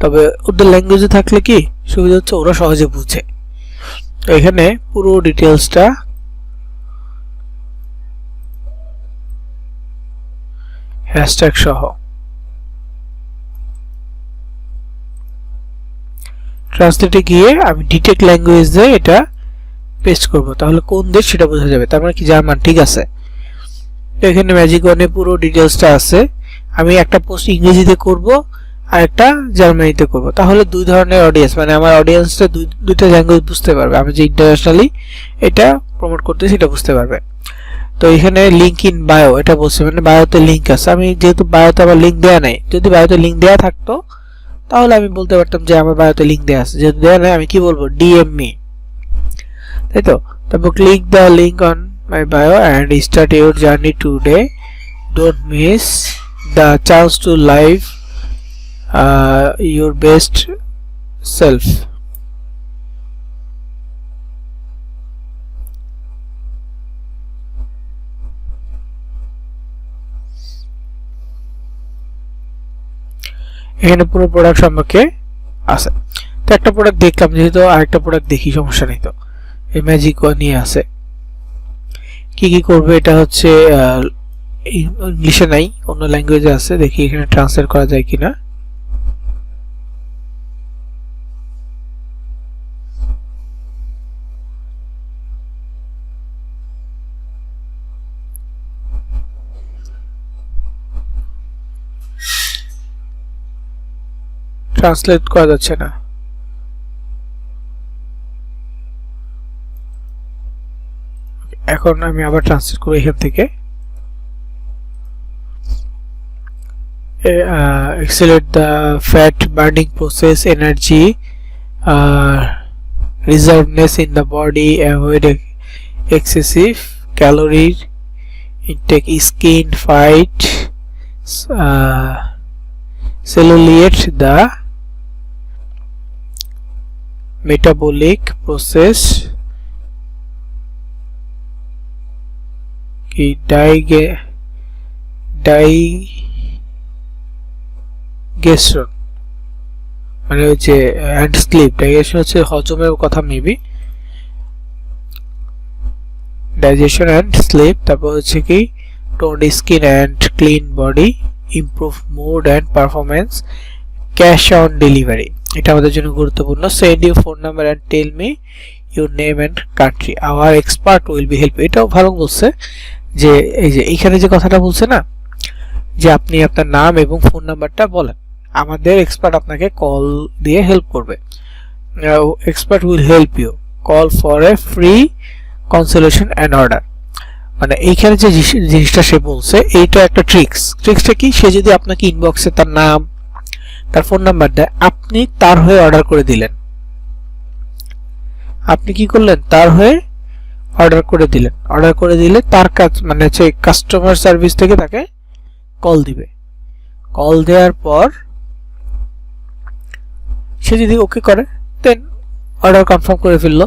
তবে ওদের ল্যাঙ্গুয়েজে থাকলে কি সুবিধা হচ্ছে ওরা সহজে বুঝে। তো এখানে পুরো ডিটেলসটা হ্যাশট্যাগ সহ ট্রান্সলেটে গিয়ে আমি ডিটেক্ট ল্যাঙ্গুয়েজে এটা পেস্ট করব, তাহলে কোন দেশ সেটা বোঝা যাবে। তার মানে কি জার্মান, ঠিক আছে। তো এখানে ম্যাজিক ওয়ানে পুরো ডিটেলসটা আছে। আমি একটা পোস্ট ইংরেজিতে করব আর একটা জার্মানিতে করব, তাহলে দুই ধরনের অডিয়েন্স, মানে আমার অডিয়েন্সটা দুইটা ল্যাঙ্গুয়েজ বুঝতে পারবে, আমি যে ইন্টারন্যাশনালি এটা প্রমোট করতেছি সেটা বুঝতে পারবে। তো এখানে লিংক ইন বায়ো এটা বলছে, মানে বায়োতে লিংক আছে। আমি যেহেতু বায়োতে আমার লিংক দেওয়া নাই, যদি বায়োতে লিংক দেওয়া থাকতো তাহলে আমি বলতে পারতাম যে আমার বায়োতে লিংক দেওয়া আছে, যেহেতু দেওয়া নাই আমি কি বলবো, ডিএম মি, তাই তো। তারপর click the link on my bio and start your journey today, don't miss the chance to live your best self. এখানে পুরো প্রোডাক্ট সম্পর্কে আছে। তো একটা প্রোডাক্ট দেখলাম, যেহেতু আরেকটা প্রোডাক্ট দেখি, সমস্যা নেই। তো এই ম্যাজিক নিয়ে আছে, কি কি করবে এটা হচ্ছে ইংলিশে নাই, অন্য ল্যাঙ্গুয়েজে আছে। দেখি এখানে ট্রান্সলেট করা যায় কিনা। ট্রান্সলেট করা যাচ্ছে না। এখন আমি আবার ট্রান্সলেট করব এখান থেকে। accelerate the fat burning process, energy reservedness in the body, avoid excessive calorie intake, skin fight cellulite, the metabolic process কি ডাইজেশন, মানে হচ্ছে অ্যান্ড স্লিপ। ডাইজেশন হচ্ছে হজমের কথা, মেবি ডাইজেশন অ্যান্ড স্লিপ। তারপর হচ্ছে কি toned skin and clean body, improve mood and performance, cash on delivery, এটা আমাদের জন্য গুরুত্বপূর্ণ। Send you phone number and tell me your name and country, our expert will be help. এটাও ভালো বলছে যে এই যে এইখানে যে কথাটা বলছে না, যে আপনি আপনার নাম এবং ফোন নাম্বারটা বলেন, আমাদের এক্সপার্ট আপনাকে কল দিয়ে হেল্প করবে। Expert will help you, call for a free consultation and order. মানে এইখানে যে জিনিসটা সে বলছে এইটা একটা ট্রিক্সটা কি, সে যদি আপনাকে ইনবক্সে তার নাম তার ফোন নাম্বার দেয়, আপনি তার হয়ে অর্ডার করে দিলেন, আপনি কি করলেন তার হয়ে অর্ডার করে দিলে তার কাজ মানে হচ্ছে কাস্টমার সার্ভিস থেকে তাকে কল দিবে, কল দেওয়ার পর সে যদি ওকে করে দেন অর্ডার কনফার্ম করে ফেললো,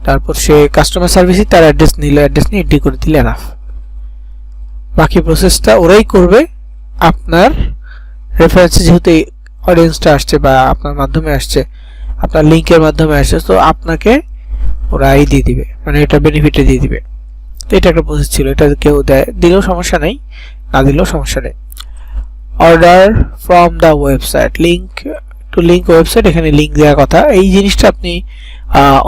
তারপর সে কাস্টমার সার্ভিসে তার অ্যাড্রেস নিয়ে এন্ট্রি করে দিলে এনাফ। বাকি প্রসেসটা ওরাই করবে। আপনার রেফারেন্সে যেহেতু এই অডিয়েন্সটা আসছে বা আপনার মাধ্যমে আসছে, আপনার লিংকের মাধ্যমে আসছে, তো আপনাকে ওরা দিয়ে দিবে, মানে এটা বেনিফিটে দিয়ে দিবে। তো এটা একটা প্রসেস ছিল, এটা কেউ দিলেও সমস্যা নেই, না দিলেও সমস্যা নেই। Order from the website, link to link website, এখানে লিংক দেওয়ার কথা। এই জিনিসটা আপনি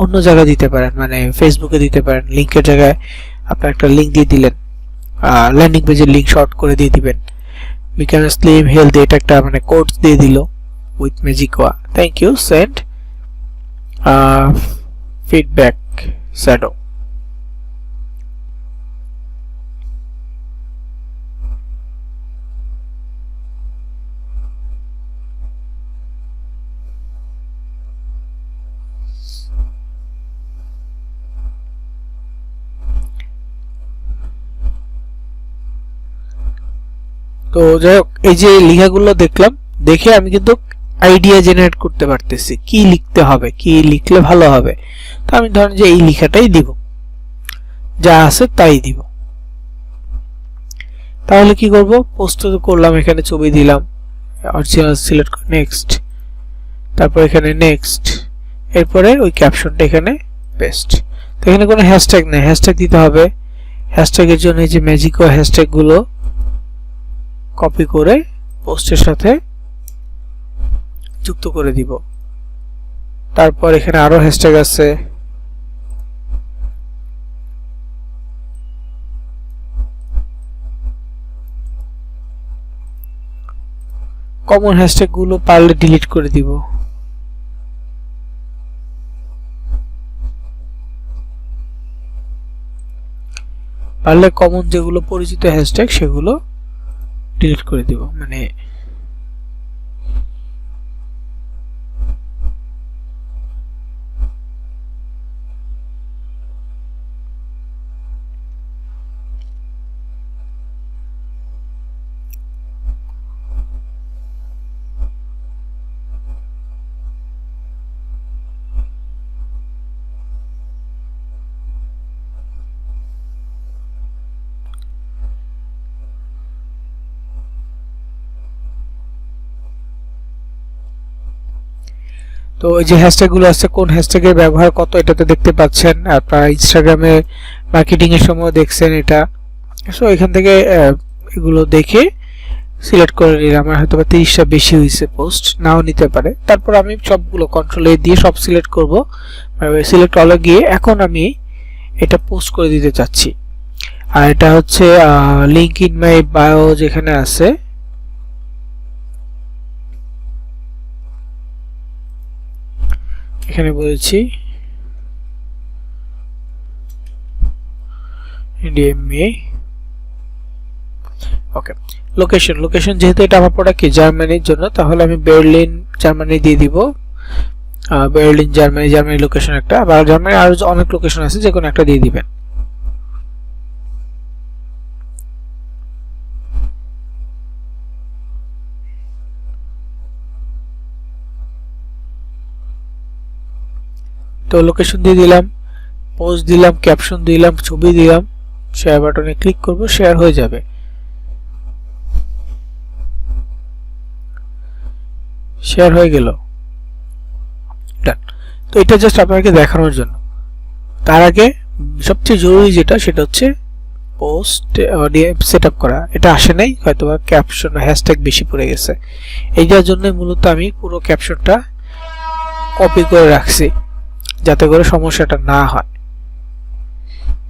অন্য জায়গায় দিতে পারেন, মানে ফেসবুকে দিতে পারেন, লিংকের জায়গায় আপনি একটা লিংক দিয়ে দিলেন, ল্যান্ডিং পেজের লিংক শর্ট করে দিয়ে দিবেন। বিকাম স্লিম হেলথ, এটা একটা মানে কোড দিয়ে দিল উইথ ম্যাজিকোয়া, thank you send feedback shadow. তো যাই হোক, এই যে লেখাগুলো দেখলাম, দেখে আমি কিন্তু আইডিয়া জেনারেট করতে পারতেছি কি লিখতে হবে, কি লিখলে ভালো হবে। তো আমি ধরেন যে এই লেখাটাই দিব, যা আছে তাই দিব। তাহলে কি করব, পোস্ট করলাম, এখানে ছবি দিলাম, অরিজিনাল সিলেক্ট করে নেক্সট, তারপর এখানে নেক্সট, এরপরে ওই ক্যাপশনটা এখানে পেস্ট। তো এখানে কোনো হ্যাশট্যাগ নেই, হ্যাশট্যাগ দিতে হবে। হ্যাশট্যাগের জন্য এই যে ম্যাজিকো হ্যাশট্যাগ গুলো কপি করে পোস্টের সাথে যুক্ত করে দিব। তারপর এখানে আরো হ্যাশট্যাগ আছে, কমন হ্যাশট্যাগ গুলো পারলে ডিলিট করে দিব। পারলে কমন যেগুলো পরিচিত হ্যাশট্যাগ সেগুলো ডিলিট করে দিব। মানে তো এই যে হ্যাশট্যাগ গুলো আছে, কোন হ্যাশট্যাগের ব্যবহার কত এটাতে দেখতে পাচ্ছেন, আপনারা ইনস্টাগ্রামে মার্কেটিং এর সময় দেখছেন এটা। সো এখান থেকে এগুলো দেখে সিলেক্ট করে নিলাম। আমার হয়তো 30টা বেশি হয়েছে, পোস্ট নাও নিতে পারে। তারপর আমি সবগুলো কন্ট্রোল এ দিয়ে সব সিলেক্ট করব, সিলেক্ট অলে গিয়ে এখন আমি এটা পোস্ট করে দিতে চাচ্ছি। আর এটা হচ্ছে লিংক ইন মাই বায়ো যেখানে আছে, এখানে বলেছি ডিএমএ। ওকে, লোকেশন যেহেতু এটা আমার প্রোডাক্ট কি জার্মানির জন্য, তাহলে আমি বার্লিন জার্মানি দিয়ে দিব। বার্লিন জার্মানি লোকেশন একটা, আবার জার্মানি আরো অনেক লোকেশন আছে, যে কোনো একটা দিয়ে দিবেন। তো লোকেশন দিয়ে দিলাম, পোস্ট দিলাম, ক্যাপশন দিলাম, ছবি দিলাম, শেয়ার বাটনে ক্লিক করব, শেয়ার হয়ে যাবে। শেয়ার হয়ে গেল, ডান। তো এটা জাস্ট আপনাকে দেখানোর জন্য। তার আগে সবচেয়ে জরুরি যেটা, সেটা হচ্ছে পোস্ট সেটআপ করা। এটা আসে নাই, হয়তো বা ক্যাপশন হ্যাশট্যাগ বেশি পড়ে গেছে। এইটার জন্য মূলত আমি পুরো ক্যাপশনটা কপি করে রাখছি, যাতে করে সমস্যাটা না হয়।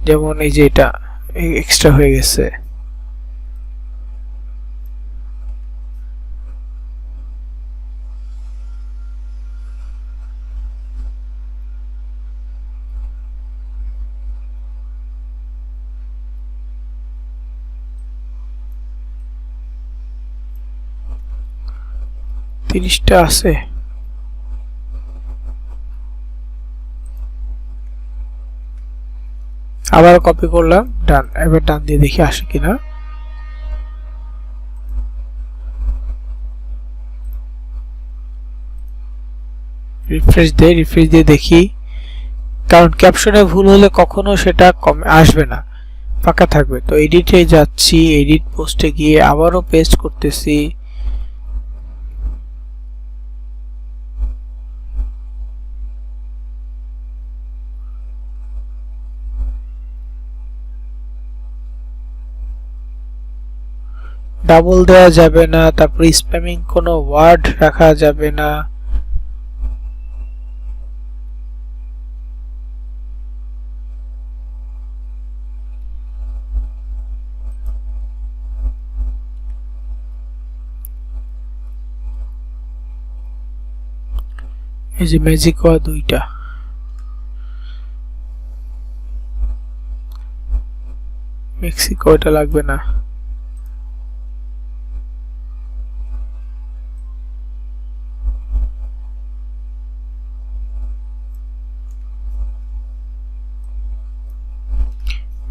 যেমন এই যে এটা এক্সট্রা হয়ে গেছে, 30টা আছে। আবার কপি করলাম, ডান। এবার ডান দিয়ে দেখি আসে কিনা। রিফ্রেশ দিয়ে দেখি, কারণ ক্যাপশনে ভুল হলে কখনো সেটা আসবে না, ফাঁকা থাকবে। তো এডিটে যাচ্ছি, এডিট পোস্টে গিয়ে আবারও পেস্ট করতেছি। ডাবল দেওয়া যাবে না, তারপর স্প্যামিং কোনো ওয়ার্ড রাখা যাবে না। এই যে ম্যাজিকো 2টা, মেক্সিকো এটা লাগবে না।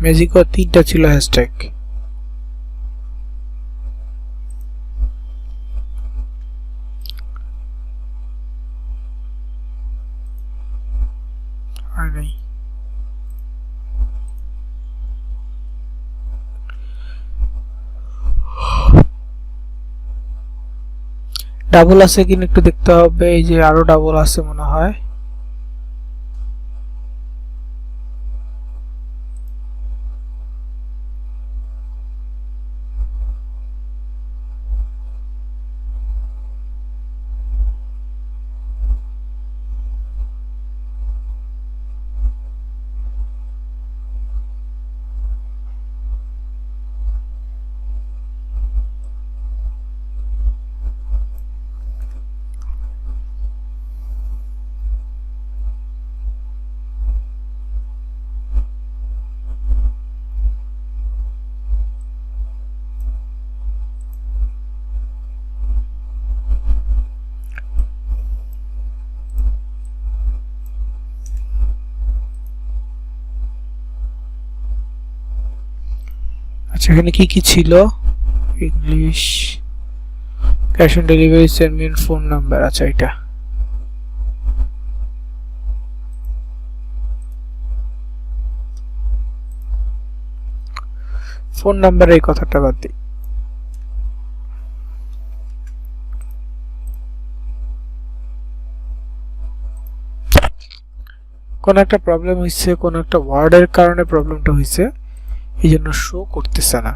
ম্যাজিকো 3টা ছিল হ্যাশট্যাগ। আর নেই। ডাবল আছে কিনা একটু দেখতে হবে। এই যে আরো ডাবল আছে মনে হয়। আচ্ছা, এখানে কি কি ছিল? English, cash on delivery, send phone number. আচ্ছা, এটা ফোন নাম্বার, এই কথাটা বাদ দিই। কোন একটা প্রবলেম হইছে, কোন একটা ওয়ার্ডের কারণে প্রবলেমটা হইছে, এই জন্য শো করতেছে না।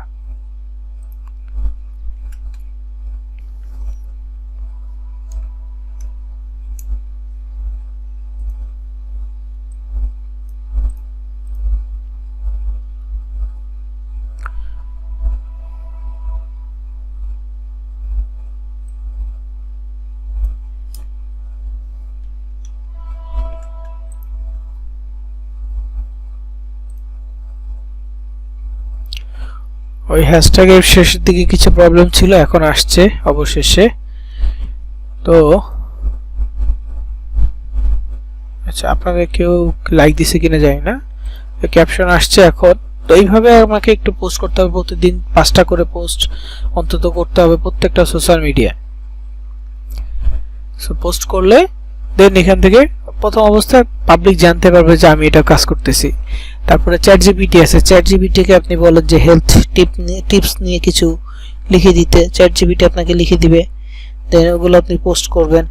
ওই হ্যাশট্যাগের শেষের দিকে কিছু প্রবলেম ছিল, এখন আসছে অবশেষে। তো আচ্ছা, আপনাদের কেউ লাইক দিছে কিনা জানি না। ক্যাপশন আসছে এখন। তো এইভাবে আমাকে একটু পোস্ট করতে হবে, প্রতিদিন 5টা করে পোস্ট অন্তত করতে হবে প্রত্যেকটা সোশ্যাল মিডিয়ায়। সো পোস্ট করলে দেন এখান থেকে প্রথম অবস্থায় পাবলিক জানতে পারবে যে আমি এটা কাজ করতেছি। তারপরে চ্যাট জিপিটি আছে, চ্যাট জিপিটিকে আপনি বলেন যে হেলথ টিপস নিয়ে কিছু লিখে দিতে, চ্যাট জিপিটি আপনাকে লিখে দিবে, দেন ওগুলো আপনি পোস্ট করবেন।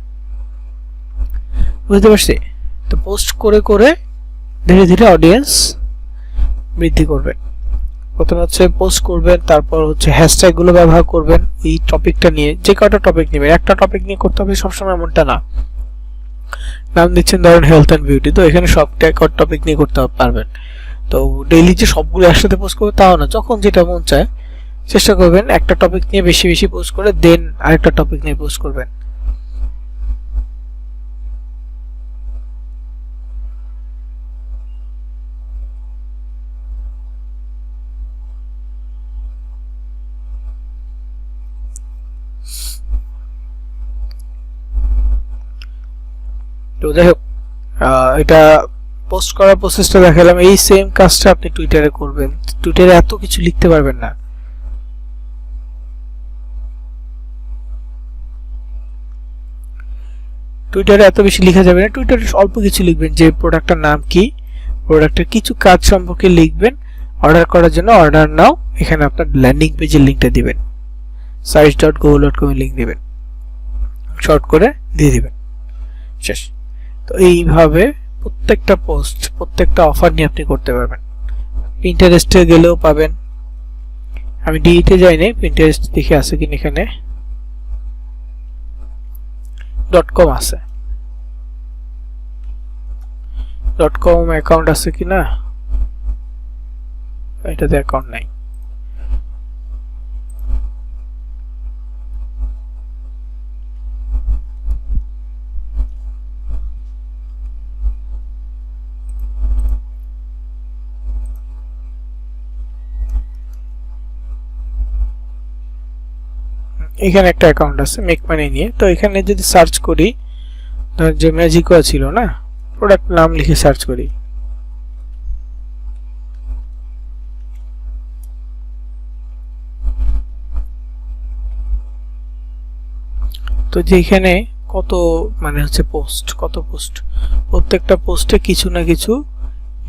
বুঝতে পারছি? তো পোস্ট করে করে ধীরে ধীরে অডিয়েন্স বৃদ্ধি করবেন। প্রথমে হচ্ছে পোস্ট করবেন, তারপর হচ্ছে হ্যাশট্যাগ গুলো ব্যবহার করবেন ওই টপিকটা নিয়ে। যে কয়টা টপিক নেবেন, একটা টপিক নিয়ে করতে হবে সবসময় এমনটা না। নাম দিচ্ছেন ধরেন হেলথ অ্যান্ড বিউটি, তো এখানে সব টপিক নিয়ে করতে পারবেন। তো ডেইলি যে সবগুলো একসাথে পোস্ট করবে তাও না, যখন যেটা মন চায় চেষ্টা করবেন একটা টপিক নিয়ে বেশি বেশি পোস্ট করে দেন আরেকটা টপিক নিয়ে পোস্ট করবেন। তো যাই হোক, এটা পোস্ট করার প্রসেসটা দেখালাম। এই সেম কাজটা আপনি টুইটারে করবেন। টুইটারে এত কিছু লিখতে পারবেন না, টুইটারে এত বেশি লেখা যাবে না। টুইটারে অল্প কিছু লিখবেন, যে প্রোডাক্টটার নাম কি, প্রোডাক্টের কিছু কাজ সম্পর্কে লিখবেন। অর্ডার করার জন্য অর্ডার নাও, এখানে আপনার ল্যান্ডিং পেজের লিঙ্কটা দিবেন, sites.google.com এর লিঙ্ক দিবেন, শর্ট করে দিয়ে দিবেন, শেষ। তো এইভাবে প্রত্যেকটা পোস্ট, প্রত্যেকটা অফার নিয়ে আপনি করতে পারবেন। পিন্টারেস্টে গেলেও পাবেন। আমি ডিইতে যাইনি, পিন্টারেস্ট দেখে আছে কিনা, এখানে .com আছে, .com অ্যাকাউন্ট আছে কিনা, এটাতে অ্যাকাউন্ট নাই। এখানে একটা অ্যাকাউন্ট আছে মেক মানি নিয়ে। তো এখানে যদি সার্চ করি, যে ম্যাজিকো ছিল না, প্রোডাক্ট নাম লিখে সার্চ করি, তো যেখানে কত মানে হচ্ছে পোস্ট, কত পোস্ট, প্রত্যেকটা পোস্টে কিছু না কিছু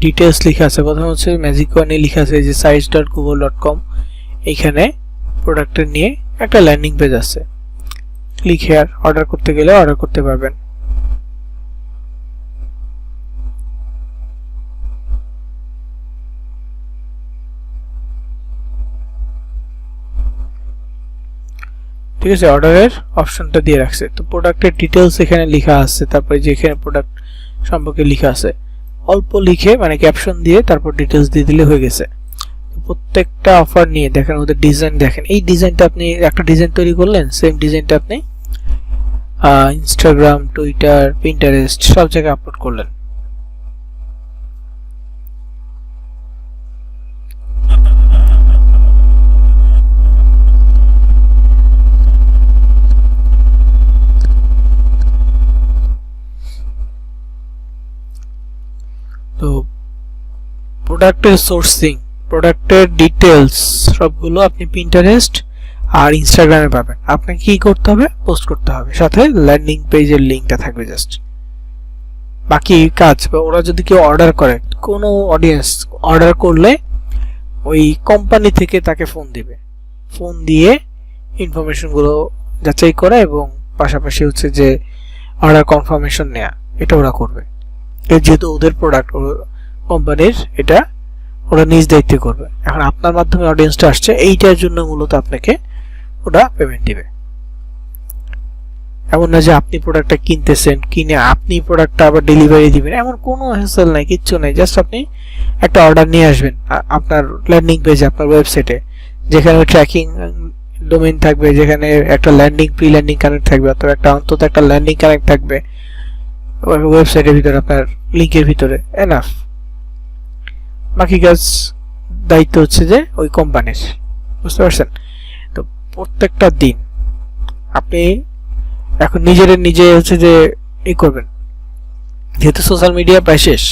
ডিটেলস লেখা আছে। প্রথম হচ্ছে ম্যাজিকো নিয়ে লেখা আছে যে sites.google.com, এইখানে প্রোডাক্টের নিয়ে একটা ল্যান্ডিং পেজ আছে। ক্লিক হিয়ার, অর্ডার করতে গেলে অর্ডার করতে পারবেন। ঠিক আছে, অর্ডারের অপশনটা দিয়ে রাখছে। তো প্রোডাক্টের ডিটেলস এখানে লেখা আছে, তারপরে যে এখানে প্রোডাক্ট সম্পর্কে লেখা আছে, অল্প লিখে মানে ক্যাপশন দিয়ে তারপর ডিটেলস দিয়ে দিলে হয়ে গেছে। প্রত্যেকটা অফার নিয়ে দেখেন, ওদের ডিজাইন দেখেন। এই ডিজাইনটা আপনি একটা ডিজাইন তৈরি করলেন, সেম ডিজাইনটা আপনি ইনস্টাগ্রাম, টুইটার, পিন্টারেস্ট সব জায়গায় আপলোড করলেন। তো প্রোডাক্টের সোর্সিং, প্রোডাক্টের ডিটেলস সবগুলো আপনি পিন্টারেস্ট আর ইনস্টাগ্রামে পাবেন। আপনাকে কি করতে হবে, পোস্ট করতে হবে, সাথে ল্যান্ডিং পেজের লিঙ্কটা থাকবে জাস্ট। বাকি কাজ, ওরা যদি কেউ অর্ডার করে, কোনো অডিয়েন্স অর্ডার করলে ওই কোম্পানি থেকে তাকে ফোন দিবে, ফোন দিয়ে ইনফরমেশনগুলো যাচাই করা এবং পাশাপাশি হচ্ছে যে অর্ডার কনফার্মেশন নেওয়া, এটা ওরা করবে। যেহেতু ওদের প্রোডাক্ট, কোম্পানির, এটা ওরা নিজ দায়িত্বে করবে। এখন আপনার মাধ্যমে অডিয়েন্সটা আসছে, এইটার জন্য মূলত আপনাকে ওরা পেমেন্ট দিবে। এমন না যে আপনি প্রোডাক্টটা কিনতেছেন, কিনে আপনি প্রোডাক্টটা আবার ডেলিভারি দিবেন, এমন কোনো হ্যাসেল নাই, কিচ্ছু নাই। জাস্ট আপনি একটা অর্ডার নিয়ে আসবেন আপনার ল্যান্ডিং পেজে, আপনার ওয়েবসাইটে, যেখানে ট্র্যাকিং ডোমেইন থাকবে, যেখানে একটা ল্যান্ডিং, প্রি ল্যান্ডিং কানেক্ট থাকবে, অথবা একটা অন্তত একটা ল্যান্ডিং কানেক্ট থাকবে ওয়েবসাইটের ভিতরে, আপনার লিংকের ভিতরে, এনাফ। বাকি কাজ দায়িত্ব হচ্ছে যে ওই কোম্পানির, বুঝতে পারছেন? তো প্রত্যেকটা দিন আপনি এখন নিজে হচ্ছে যে এই করবেন, যেহেতু সোশ্যাল মিডিয়া প্রায় শেষ,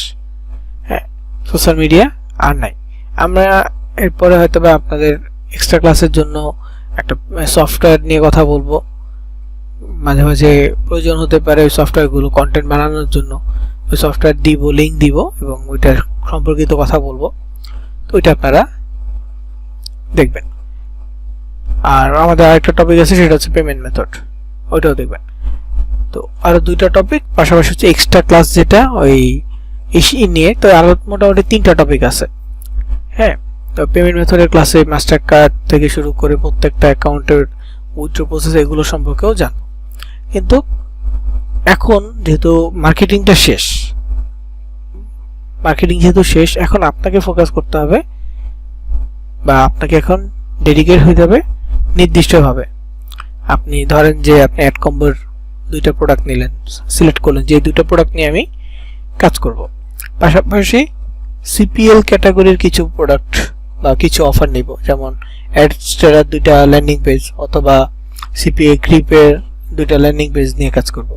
হ্যাঁ সোশ্যাল মিডিয়া আর নাই। আমরা এরপরে হয়তো বা আপনাদের এক্সট্রা ক্লাসের জন্য একটা সফটওয়্যার নিয়ে কথা বলবো, মাঝে মাঝে প্রয়োজন হতে পারে ওই সফটওয়্যারগুলো কন্টেন্ট বানানোর জন্য। ওই সফটওয়্যার দিব, লিঙ্ক দিব এবং ওইটার সম্পর্কিত কথা বলবো, তো ওইটা আপনারা দেখবেন। আর আমাদের আরেকটা টপিক আছে, সেটা হচ্ছে পেমেন্ট মেথড, ওইটাও দেখবেন। তো আরো দুইটা টপিক পাশাপাশি হচ্ছে এক্সট্রা ক্লাস, যেটা ওই ইসি নিয়ে। তো আরো মোটামুটি 3টা টপিক আছে, হ্যাঁ। তো পেমেন্ট মেথডের ক্লাসে মাস্টার কার্ড থেকে শুরু করে প্রত্যেকটা অ্যাকাউন্টের উইথড্র প্রসেস, এগুলো সম্পর্কেও জানবো। কিন্তু এখন যেহেতু মার্কেটিংটা শেষ, মার্কেটিং যেহেতু শেষ, এখন আপনাকে ফোকাস করতে হবে, বা আপনাকে এখন ডেডিকেট হয়ে যাবে নির্দিষ্টভাবে। আপনি ধরেন যে আপনি অ্যাড কম্বোর 2টা প্রোডাক্ট নিলেন, সিলেক্ট করলেন যে 2টা প্রোডাক্ট নিয়ে আমি কাজ করব। পাশাপাশি সিপিএল ক্যাটাগরির কিছু প্রোডাক্ট বা কিছু অফার নিব, যেমন অ্যাডস্টারের 2টা ল্যান্ডিং পেজ অথবা সিপিএ গ্রিপের 2টা ল্যান্ডিং পেজ নিয়ে কাজ করব।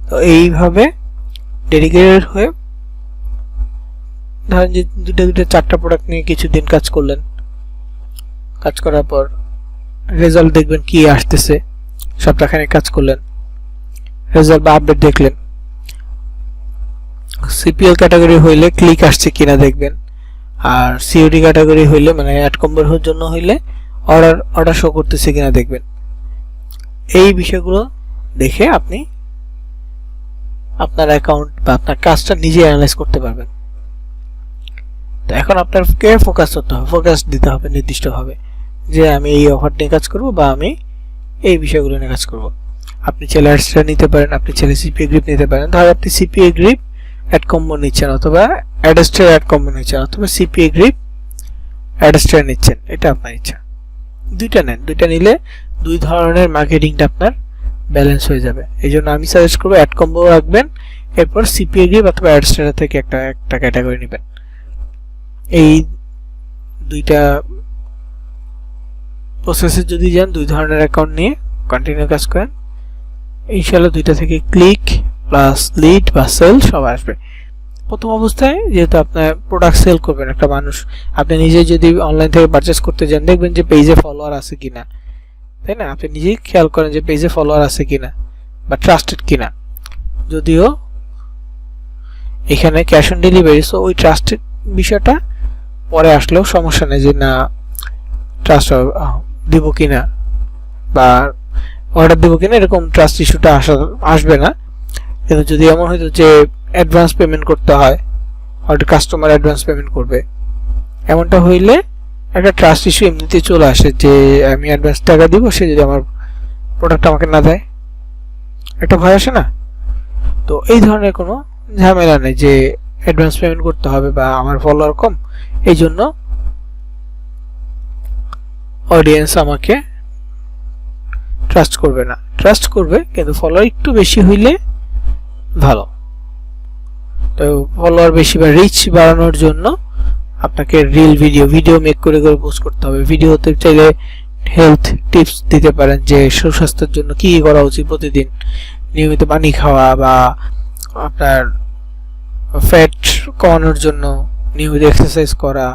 তো এইভাবে ডেডিকেটেড হয়ে ধরেন যে দুটো চারটা প্রোডাক্ট নিয়ে কিছুদিন কাজ করলেন, কাজ করার পর রেজাল্ট দেখবেন কি আসতেছে, সপ্তাহখানেক কাজ করলেন, রেজাল্ট বা আপডেট দেখলেন, সিপিএল ক্যাটাগরি হইলে ক্লিক আসছে কিনা দেখবেন, আর সিওডি ক্যাটাগরি হইলে মানে অ্যাড কম্বোর জন্য হইলে অর্ডার শো করতেছে কিনা দেখবেন। এই বিষয়গুলো দেখে আপনি আপনার অ্যাকাউন্ট বা আপনার কাজটা নিজে অ্যানালাইজ করতে পারবেন। তো এখন আপনাকে ফোকাস করতে হবে, ফোকাস দিতে হবে নির্দিষ্টভাবে যে আমি এই অফার নিয়ে কাজ করব বা আমি এই বিষয়গুলো নিয়ে কাজ করব। আপনি চাইলে অ্যাডস্টার নিতে পারেন, আপনি চাইলে সিপিএ গ্রিপ নিতে পারেন। ধর আপনি সিপিএ গ্রিপ অ্যাড কম্বো নিচ্ছেন, অথবা অ্যাডস্টার অ্যাড কম্বো নিচ্ছেন, অথবা সিপিএ গ্রিপ অ্যাডস্টার নিচ্ছেন, এটা আপনার ইচ্ছা। দুইটা নেন, দুইটা নিলে দুই ধরনের মার্কেটিংটা আপনার ব্যালেন্স হয়ে যাবে। এই জন্য আমি সাজেস্ট করবো অ্যাড কম্বো রাখবেন, এরপর সিপিএ গ্রিপ অথবা অ্যাডস্টার থেকে একটা ক্যাটাগরি নেবেন। এই দুইটা প্রসেসে যদি যান, দুই ধরনের অ্যাকাউন্ট নিয়ে কন্টিনিউ কাজ করেন, ইনশাআল্লাহ দুইটা থেকে ক্লিক প্লাস লিড বা সেল সব আসবে। প্রথম অবস্থায় যেহেতু আপনার প্রোডাক্ট সেল করবেন, একটা মানুষ আপনি নিজে যদি অনলাইন থেকে পারচেস করতে যান, দেখবেন যে পেজে ফলোয়ার আছে কিনা, তাই না? আপনি নিজেই খেয়াল করেন যে পেজে ফলোয়ার আছে কিনা বা ট্রাস্টেড কিনা। যদিও এখানে ক্যাশ অন ডেলিভারি, সো ওই ট্রাস্টেড বিষয়টা পরে আসলেও সমস্যা নেই, যে না ট্রাস্ট দিব কিনা বা অর্ডার দিব কিনা এরকম ট্রাস্ট ইস্যুটা আসবে না। কিন্তু যদি এমন হয়তো যে অ্যাডভান্স পেমেন্ট করতে হয়, হয়তো কাস্টমার অ্যাডভান্স পেমেন্ট করবে, এমনটা হইলে একটা ট্রাস্ট ইস্যু এমনিতেই চলে আসে যে আমি অ্যাডভান্স টাকা দিব, সে যদি আমার প্রোডাক্ট আমাকে না দেয়, একটা ভয় আসে না? তো এই ধরনের কোনো ঝামেলা নেই যে অ্যাডভান্স পেমেন্ট করতে হবে বা আমার ফলোয়ার কম, এই জন্য অডিয়েন্স আমাকে ট্রাস্ট করবে না। ট্রাস্ট করবে কিন্তু ফলোয়ার একটু বেশি হইলে ভালো। তো ফলোয়ার বেশি বা রিচ বাড়ানোর জন্য আপনাকে রিল ভিডিও মেক করে পোস্ট করতে হবে। ভিডিওতে চাইলে হেলথ টিপস দিতে পারেন যে সুস্বাস্থ্যের জন্য কি করা উচিত, প্রতিদিন নিয়মিত পানি খাওয়া বা আপনার ফ্যাট কমানোর জন্য নিয়মিত এক্সারসাইজ করা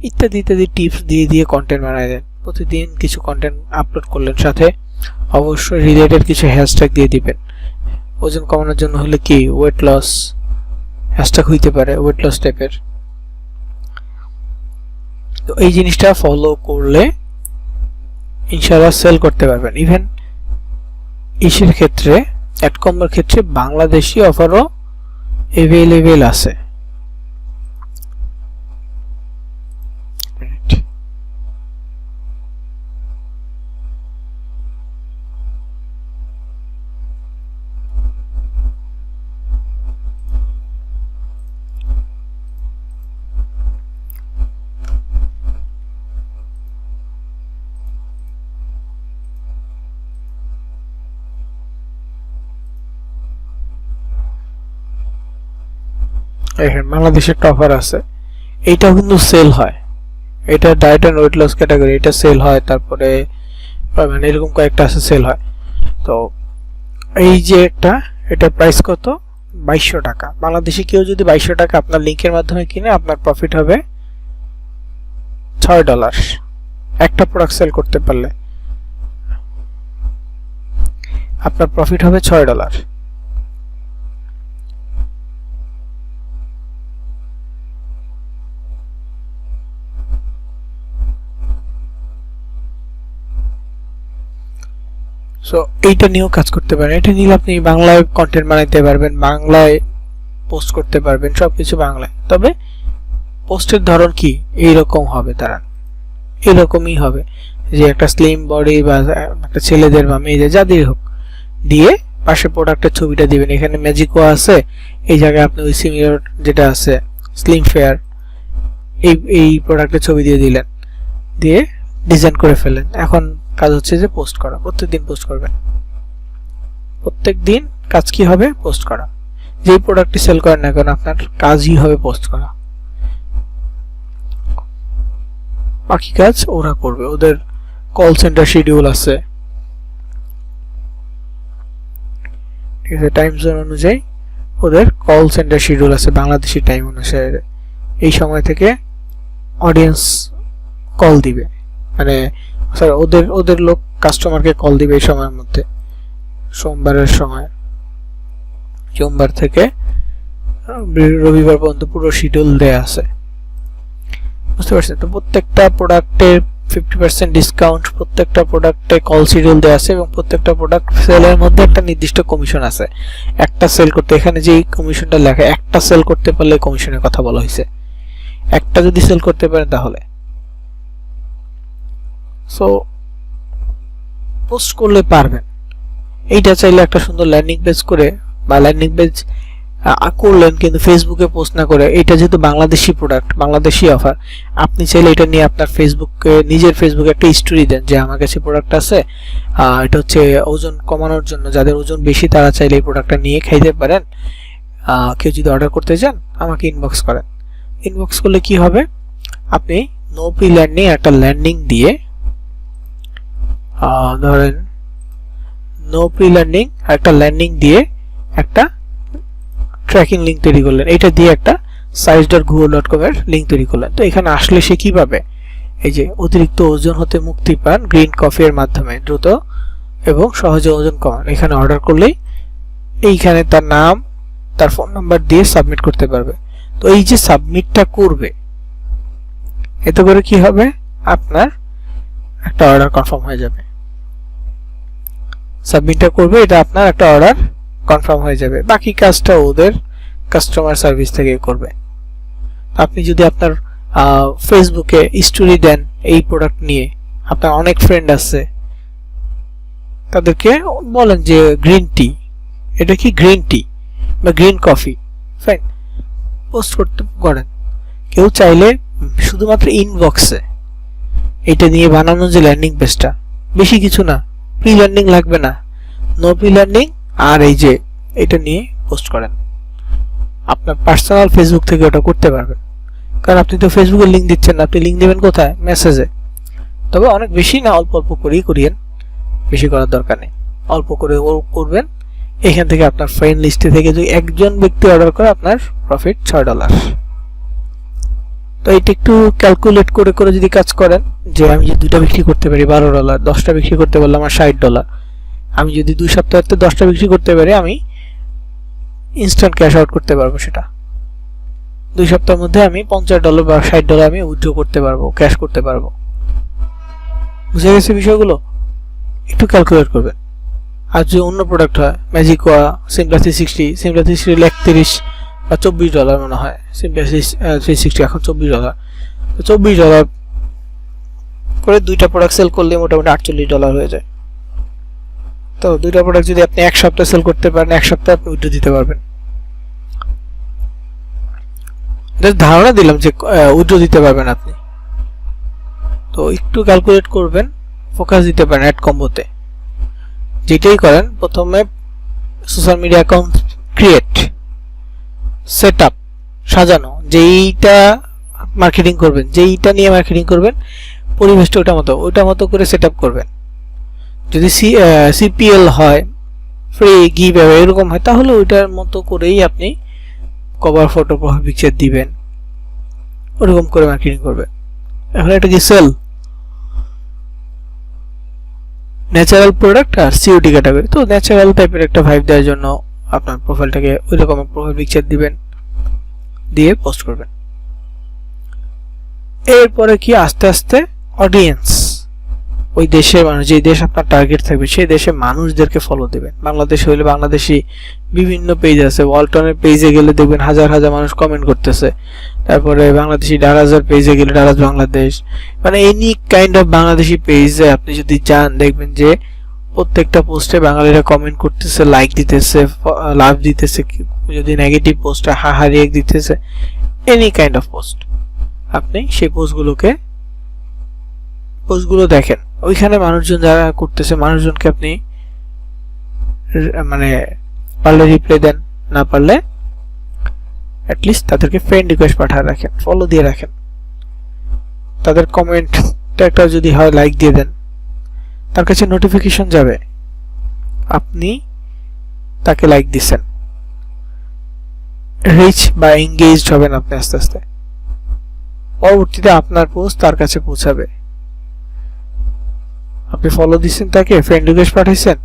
ইত্যাদি ইত্যাদি টিপস দিয়ে কন্টেন্ট বানায় দেন। প্রতিদিন কিছু কন্টেন্ট আপলোড করলেন, সাথে অবশ্যই রিলেটেড কিছু হ্যাশট্যাগ দিয়ে দিবেন। ওজন কমানোর জন্য হলে কি ওয়েট লস হ্যাশট্যাগ হইতে পারে, ওয়েট লস টাইপের। তো এই জিনিসটা ফলো করলে ইনশাআল্লাহ সেল করতে পারবেন। ইভেন ইসের ক্ষেত্রে অ্যাড কম্বোর ক্ষেত্রে বাংলাদেশি অফারও অ্যাভেলেবেল আছে। বাংলাদেশের একটা অফার আছে, এইটাও কিন্তু সেল হয়। এটা diet and weight loss category, এটা সেল হয়। তারপরে মানে এরকম কয়েকটা আছে সেল হয়। তো এই যে একটা, এটা প্রাইস কত? 2200 টাকা। বাংলাদেশে কেউ যদি 2200 টাকা আপনার লিংকের মাধ্যমে কিনে, আপনার প্রফিট হবে $6 একটা প্রোডাক্ট সেল করতে পারলে আপনার প্রফিট হবে $6। সো এইটা নিয়েও কাজ করতে পারেন। এটা নিলে আপনি বাংলায় কন্টেন্ট বানাইতে পারবেন, বাংলায় পোস্ট করতে পারবেন, সবকিছু বাংলায়। তবে পোস্টের ধরন কি এইরকম হবে, তারা এরকমই হবে যে একটা স্লিম বডি বা একটা ছেলেদের বা মেয়েদের যাদের হোক দিয়ে পাশে প্রোডাক্টের ছবিটা দিবেন। এখানে ম্যাজিকও আছে, এই জায়গায় আপনি ওই সিমিলার যেটা আছে স্লিম ফেয়ার এই প্রোডাক্টের ছবি দিয়ে দিলেন, দিয়ে ডিজাইন করে ফেলেন। এখন কাজ হচ্ছে যে পোস্ট করা, প্রত্যেকদিন পোস্ট করবেন। প্রত্যেকদিন কাজ কি হবে? পোস্ট করা। যেই প্রোডাক্টটি সেল করেন না কেন আপনার কাজই হবে পোস্ট করা। বাকি কাজ ওরা করবে, ওদের কল সেন্টার শিডিউল আছে, ঠিক আছে, টাইম জোন অনুযায়ী ওদের কল সেন্টার শিডিউল আছে বাংলাদেশি টাইম অনুসারে, এই সময় থেকে অডিয়েন্স কল দিবে, মানে স্যার ওদের লোক কাস্টমারকে কল দিবে এই সময়ের মধ্যে, সোমবারের সময়, সোমবার থেকে রবিবার পর্যন্ত পুরো শিডিউল দেয়া আছে, বুঝতে পারছেন? তো প্রত্যেকটা প্রোডাক্টের 50% ডিসকাউন্ট, প্রত্যেকটা প্রোডাক্টে কল শিডিউল দেয়া আছে এবং প্রত্যেকটা প্রোডাক্ট সেলের মধ্যে একটা নির্দিষ্ট কমিশন আছে। একটা সেল করতে, এখানে যে কমিশনটা লেখা, একটা সেল করতে পারলে কমিশনের কথা বলা হয়েছে, একটা যদি সেল করতে পারেন তাহলে। সো পোস্ট করলে পারবেন। এইটা চাইলে একটা সুন্দর ল্যান্ডিং পেজ করে বা ল্যান্ডিং পেজ করলেন, কিন্তু ফেসবুকে পোস্ট না করে, এটা যেহেতু বাংলাদেশি প্রোডাক্ট, বাংলাদেশি অফার, আপনি চাইলে এটা নিয়ে আপনার ফেসবুকে, নিজের ফেসবুকে একটা স্টোরি দেন যে আমার কাছে প্রোডাক্ট আছে, এটা হচ্ছে ওজন কমানোর জন্য, যাদের ওজন বেশি তারা চাইলে এই প্রোডাক্টটা নিয়ে খাইতে পারেন, কেউ যদি অর্ডার করতে চান আমাকে ইনবক্স করেন। ইনবক্স করলে কি হবে, আপনি নো প্রি ল্যান্ডিং একটা ল্যান্ডিং দিয়ে, ধরেন নো প্রি ল্যান্ডিং একটা ল্যান্ডিং দিয়ে একটা ট্র্যাকিং লিংক তৈরি করলেন, এটা দিয়ে একটা size.google.com এর লিংক তৈরি করলেন। তো এখানে আসলে সে কি পাবে, এই যে অতিরিক্ত ওজন হতে মুক্তি পান গ্রিন কফি এর মাধ্যমে, দ্রুত এবং সহজে ওজন কমান। এখানে অর্ডার করলেই এইখানে তার নাম, তার ফোন নাম্বার দিয়ে সাবমিট করতে পারবে। তো এই যে সাবমিটটা করবে, এতে করে কি হবে, আপনার একটা অর্ডার কনফার্ম হয়ে যাবে। সাবমিটটা করবে, এটা আপনার একটা অর্ডার কনফার্ম হয়ে যাবে, বাকি কাজটা ওদের কাস্টমার সার্ভিস থেকে করবে। আপনি যদি আপনার ফেসবুকে স্টোরি দেন এই প্রোডাক্ট নিয়ে, আপনার অনেক ফ্রেন্ড আছে, তাদেরকে বলেন যে গ্রিন টি, এটা কি গ্রিন টি বা গ্রিন কফি, ফাইন, পোস্ট করতে করেন। কেউ চাইলে শুধুমাত্র ইনবক্সে এটা নিয়ে বানানো যে ল্যান্ডিং পেজটা, বেশি কিছু না, প্রি ল্যান্ডিং লাগবে না, নো প্রি ল্যান্ডিং, আর এই যে এটা নিয়ে পোস্ট করেন। আপনার পার্সোনাল ফেসবুক থেকে ওটা করতে পারবেন, কারণ আপনি তো ফেসবুকে লিংক দিচ্ছেন না, আপনি লিংক দেবেন কোথায়, মেসেজে। তবে অনেক বেশি না, অল্প অল্প করেই করিয়েন, বেশি করার দরকার নেই, অল্প করে করবেন। এখান থেকে আপনার ফ্রেন্ড লিস্টে থেকে যদি একজন ব্যক্তি অর্ডার করে, আপনার প্রফিট $6। তো এটা একটু ক্যালকুলেট করে করে যদি কাজ করেন, যে আমি যদি 2টা বিক্রি করতে পারি $12, 10টা বিক্রি করতে পারলে আমার $60, আমি যদি 2 সপ্তাহে 10টা বিক্রি করতে পারি, আমি ইনস্ট্যান্ট ক্যাশ আউট করতে পারবো, সেটা 2 সপ্তাহের মধ্যে আমি $50 বা $60 আমি উইথড্র করতে পারবো, ক্যাশ করতে পারবো। বুঝে গেছে বিষয়গুলো? একটু ক্যালকুলেট করবেন। আর যদি অন্য প্রোডাক্ট হয়, ম্যাজিকোয়া, সিমপ্লা 360, সিমপ্লা 360 31 বা $24 মনে হয়, সিমপ্লা 360 এখন $24, তো $24 করে 2টা প্রোডাক্ট সেল করলে মোটামুটি $48 হয়ে যায়। তো 2টা প্রোডাক্ট যদি আপনি 1 সপ্তাহে সেল করতে পারেন, 1 সপ্তাহে আপনি উইথড্র দিতে পারবেন। ধারণা দিলাম যে উইথড্র দিতে পারবেন আপনি। তো একটু ক্যালকুলেট করবেন, ফোকাস দিতে পারেন অ্যাড কম্বোতে। যেটাই করেন, প্রথমে social media account create, setup, সাজানো, যেইটা মার্কেটিং করবেন, যেইটা নিয়ে মার্কেটিং করবেন, পরিবেশটা ওটা মতো করে সেটআপ করবেন। যদি সিপিএল হয়, ফ্রি গিভ অ্যাওয়ে এরকম হয়, তাহলে ওইটার মতো করেই আপনি কভার ফটো, প্রোফাইল পিকচার দিবেন, ওরকম করে মার্কেটিং করবেন। এখন এটা কি সেল, ন্যাচারাল প্রোডাক্ট আর সিওটি ক্যাটাগরি, তো ন্যাচারাল টাইপের একটা ভাইব দেওয়ার জন্য আপনার প্রোফাইলটাকে ওই রকম প্রোফাইল পিকচার দিবেন, দিয়ে পোস্ট করবেন। এরপরে কি আস্তে আস্তে অডিয়েন্স, ওই দেশের মানুষ, যে দেশ আপনার টার্গেট থাকবে সেই দেশের মানুষদেরকে ফলো দিবেন। বাংলাদেশ হইলে বাংলাদেশি বিভিন্ন পেজ আছে, ওয়ালটনের পেজে গেলে দেখবেন হাজার হাজার মানুষ কমেন্ট করতেছে। তারপরে বাংলাদেশি ডারাজার পেজে গেলে ডারাজ বাংলাদেশ, মানে এনি কাইন্ড অফ বাংলাদেশি পেজে আপনি যদি যান, দেখবেন যে প্রত্যেকটা পোস্টে বাঙালিরা কমেন্ট করতেছে, লাইক দিতেছে, লাভ দিতেছে, যদি নেগেটিভ পোস্টে হাহা রিয়েক্ট দিতেছে, এনি কাইন্ড অফ পোস্ট, আপনি সেই পোস্টগুলো দেখেন। ওইখানে মানুষজন যারা করতেছে, মানুষজনকে আপনি মানে পারলে রিপ্লাই দেন, না পারলে অ্যাটলিস্ট তাদেরকে ফ্রেন্ড রিকোয়েস্ট পাঠিয়ে রাখেন, ফলো দিয়ে রাখেন। তাদের কমেন্টটা একটা যদি হয়, লাইক দিয়ে দেন, তার কাছে নোটিফিকেশন যাবে আপনি তাকে লাইক দিচ্ছেন। রিচ বা এঙ্গেজড হবেন আপনি আস্তে আস্তে। পরবর্তীতে আপনার পোস্ট তার কাছে পৌঁছাবে। আপনি ফলো দিচ্ছেন, তাকে ফ্রেন্ড রিকোয়েস্ট পাঠাইছেন,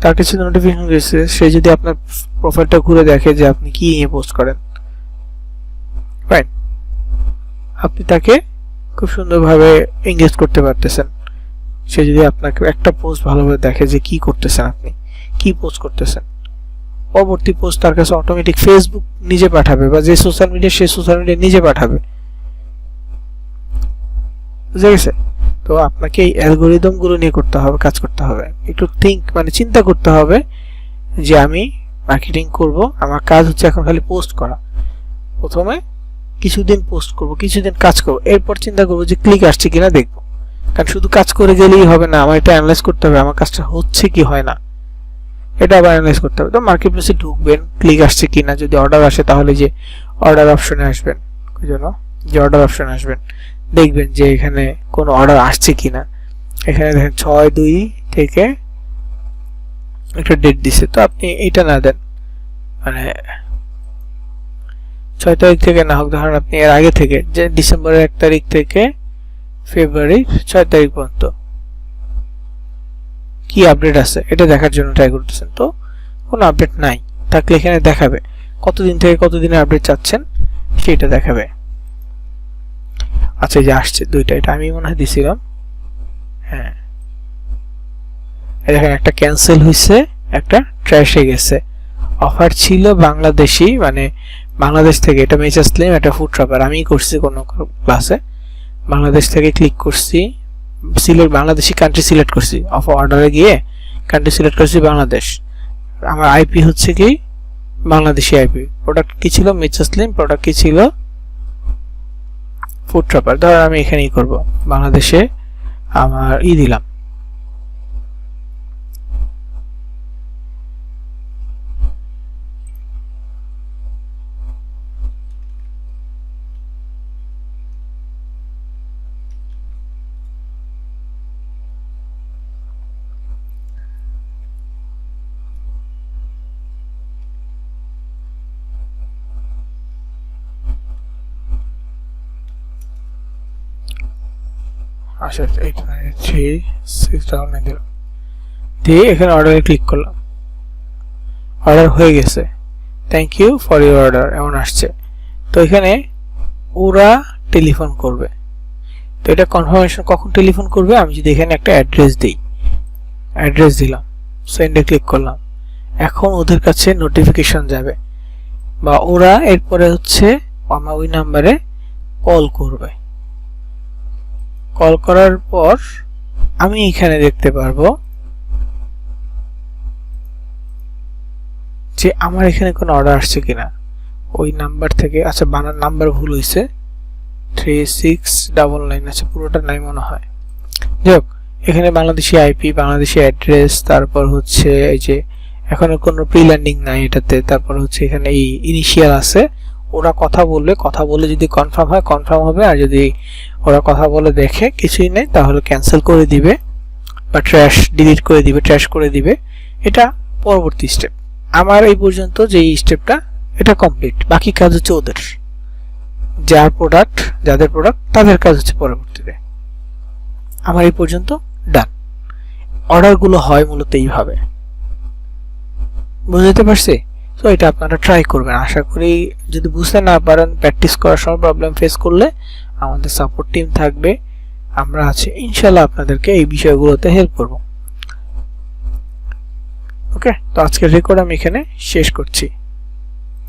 তার কাছে নোটিফিকেশন গেছে, সে যদি আপনার প্রোফাইলটা ঘুরে দেখে যে আপনি কি নিয়ে পোস্ট করেন, রাইট, আপনি তাকে খুব সুন্দরভাবে এঙ্গেজ করতে পারতেছেন। সে যদি আপনাকে একটা পোস্ট ভালোভাবে দেখে যে কি করতেছেন, আপনি কি পোস্ট করতেছেন, পরবর্তী পোস্ট তার কাছে অটোমেটিক ফেসবুক নিজে পাঠাবে, বা যে সোশ্যাল মিডিয়া সে সোশ্যাল মিডিয়া নিজে পাঠাবে। বুঝে গেছে? তো আপনাকে এই অ্যালগোরিদম গুলো নিয়ে করতে হবে, কাজ করতে হবে, একটু মানে চিন্তা করতে হবে যে আমি মার্কেটিং করব, আমার কাজ হচ্ছে এখন খালি পোস্ট করা। প্রথমে কিছুদিন পোস্ট করব, কিছুদিন কাজ করব, এরপর চিন্তা করব যে ক্লিক আসছে কিনা দেখব। কারণ শুধু কাজ করে গেলেই হবে না, আমার এটা অ্যানালাইজ করতে হবে আমার কাজটা হচ্ছে কি হয় না, এটা আবার অ্যানালাইজ করতে হবে। তো মার্কেট প্লেসে ঢুকবেন, ক্লিক আসছে কিনা, যদি অর্ডার আসে তাহলে যে অর্ডার অপশনে আসবেন, ওই জন্য যে অর্ডার অপশনে আসবেন, দেখবেন যে এখানে কোনো অর্ডার আসছে কিনা। এখানে দেখেন 6/2 থেকে একটা ডেট দিছে, তো আপনি এইটা না দেন, মানে 6 তারিখ থেকে না হোক, ধরেন আপনি এর আগে থেকে, যে ডিসেম্বরের 1 তারিখ থেকে ফেব্রুয়ারি 6 তারিখ পর্যন্ত কি আপডেট আছে এটা দেখার জন্য ট্রাই করতেছেন। তো কোনো আপডেট নাই থাকলে এখানে দেখাবে কতদিন থেকে কতদিনের আপডেট চাচ্ছেন, সেটা দেখাবে। আচ্ছা, যে আসছে 2টা, এটা আমি মনে হয় দিছিলাম। হ্যাঁ, দেখেন একটা ক্যান্সেল হয়েছে, একটা ট্র্যাশে গেছে। অফার ছিল বাংলাদেশি, মানে বাংলাদেশ থেকে, এটা মেসেজ স্লিম, এটা ফুড ট্রাপার, আমি করছি কোনো ক্লাসে। বাংলাদেশ থেকে ক্লিক করছি, সিলেক্ট বাংলাদেশি কান্ট্রি সিলেক্ট করছি, অফার অর্ডারে গিয়ে কান্ট্রি সিলেক্ট করছি বাংলাদেশ। আমার আইপি হচ্ছে কি বাংলাদেশি আইপি। প্রোডাক্ট কি ছিল মেসেজ স্লিম, প্রোডাক্ট কি ছিল ফুড ট্রাপার। ধর আমি এখানেই করব, বাংলাদেশে আমার দিলাম। আচ্ছা, 89369 দিলাম, দিয়ে এখানে অর্ডারে ক্লিক করলাম, অর্ডার হয়ে গেছে, thank you for your order এমন আসছে। তো এখানে ওরা টেলিফোন করবে। তো এটা কনফার্মেশন কখন টেলিফোন করবে, আমি যদি এখানে একটা অ্যাড্রেস দিই, অ্যাড্রেস দিলাম, সেন্ডে ক্লিক করলাম, এখন ওদের কাছে নোটিফিকেশন যাবে, বা ওরা এরপরে হচ্ছে আমার ওই নাম্বারে কল করবে। কল করার পর আমি এখানে দেখতে পারবো যে আমার এখানে কোনো অর্ডার আসছে কিনা ওই নাম্বার থেকে। আচ্ছা, বানার নাম্বার ভুল হয়েছে, 3699, আচ্ছা পুরোটা নাই মনে হয়। যাই হোক, এখানে বাংলাদেশি আইপি, বাংলাদেশি অ্যাড্রেস, তারপর হচ্ছে এই যে এখনো কোনো প্রি ল্যান্ডিং নাই এটাতে, তারপর হচ্ছে এখানে এই ইনিশিয়াল আছে। ওরা কথা বলে যদি কনফার্ম হয় কনফার্ম হবে, আর যদি ওরা কথা বলে দেখে কিছুই নেই তাহলে ক্যান্সেল করে দিবে, বা ট্র্যাশ ডিলিট করে দিবে, ট্র্যাশ করে দিবে। এটা পরবর্তী স্টেপ। আমার এই পর্যন্ত যে স্টেপটা, এটা কমপ্লিট। বাকি কাজ হচ্ছে ওদের, যাদের প্রোডাক্ট তাদের কাজ হচ্ছে পরবর্তীতে। আমার এই পর্যন্ত ডান। অর্ডারগুলো হয় মূলত এইভাবে, বুঝতে পারছি? তো এটা আপনারা ট্রাই করবেন। আশা করি যদি বুঝতে না পারেন, প্র্যাকটিস করার সময় প্রবলেম ফেস করলে আমাদের সাপোর্ট টিম থাকবে, আমরা আছি, ইনশাল্লাহ আপনাদেরকে এই বিষয়গুলোতে হেল্প করব। ওকে, তো আজকের রেকর্ড আমি এখানে শেষ করছি।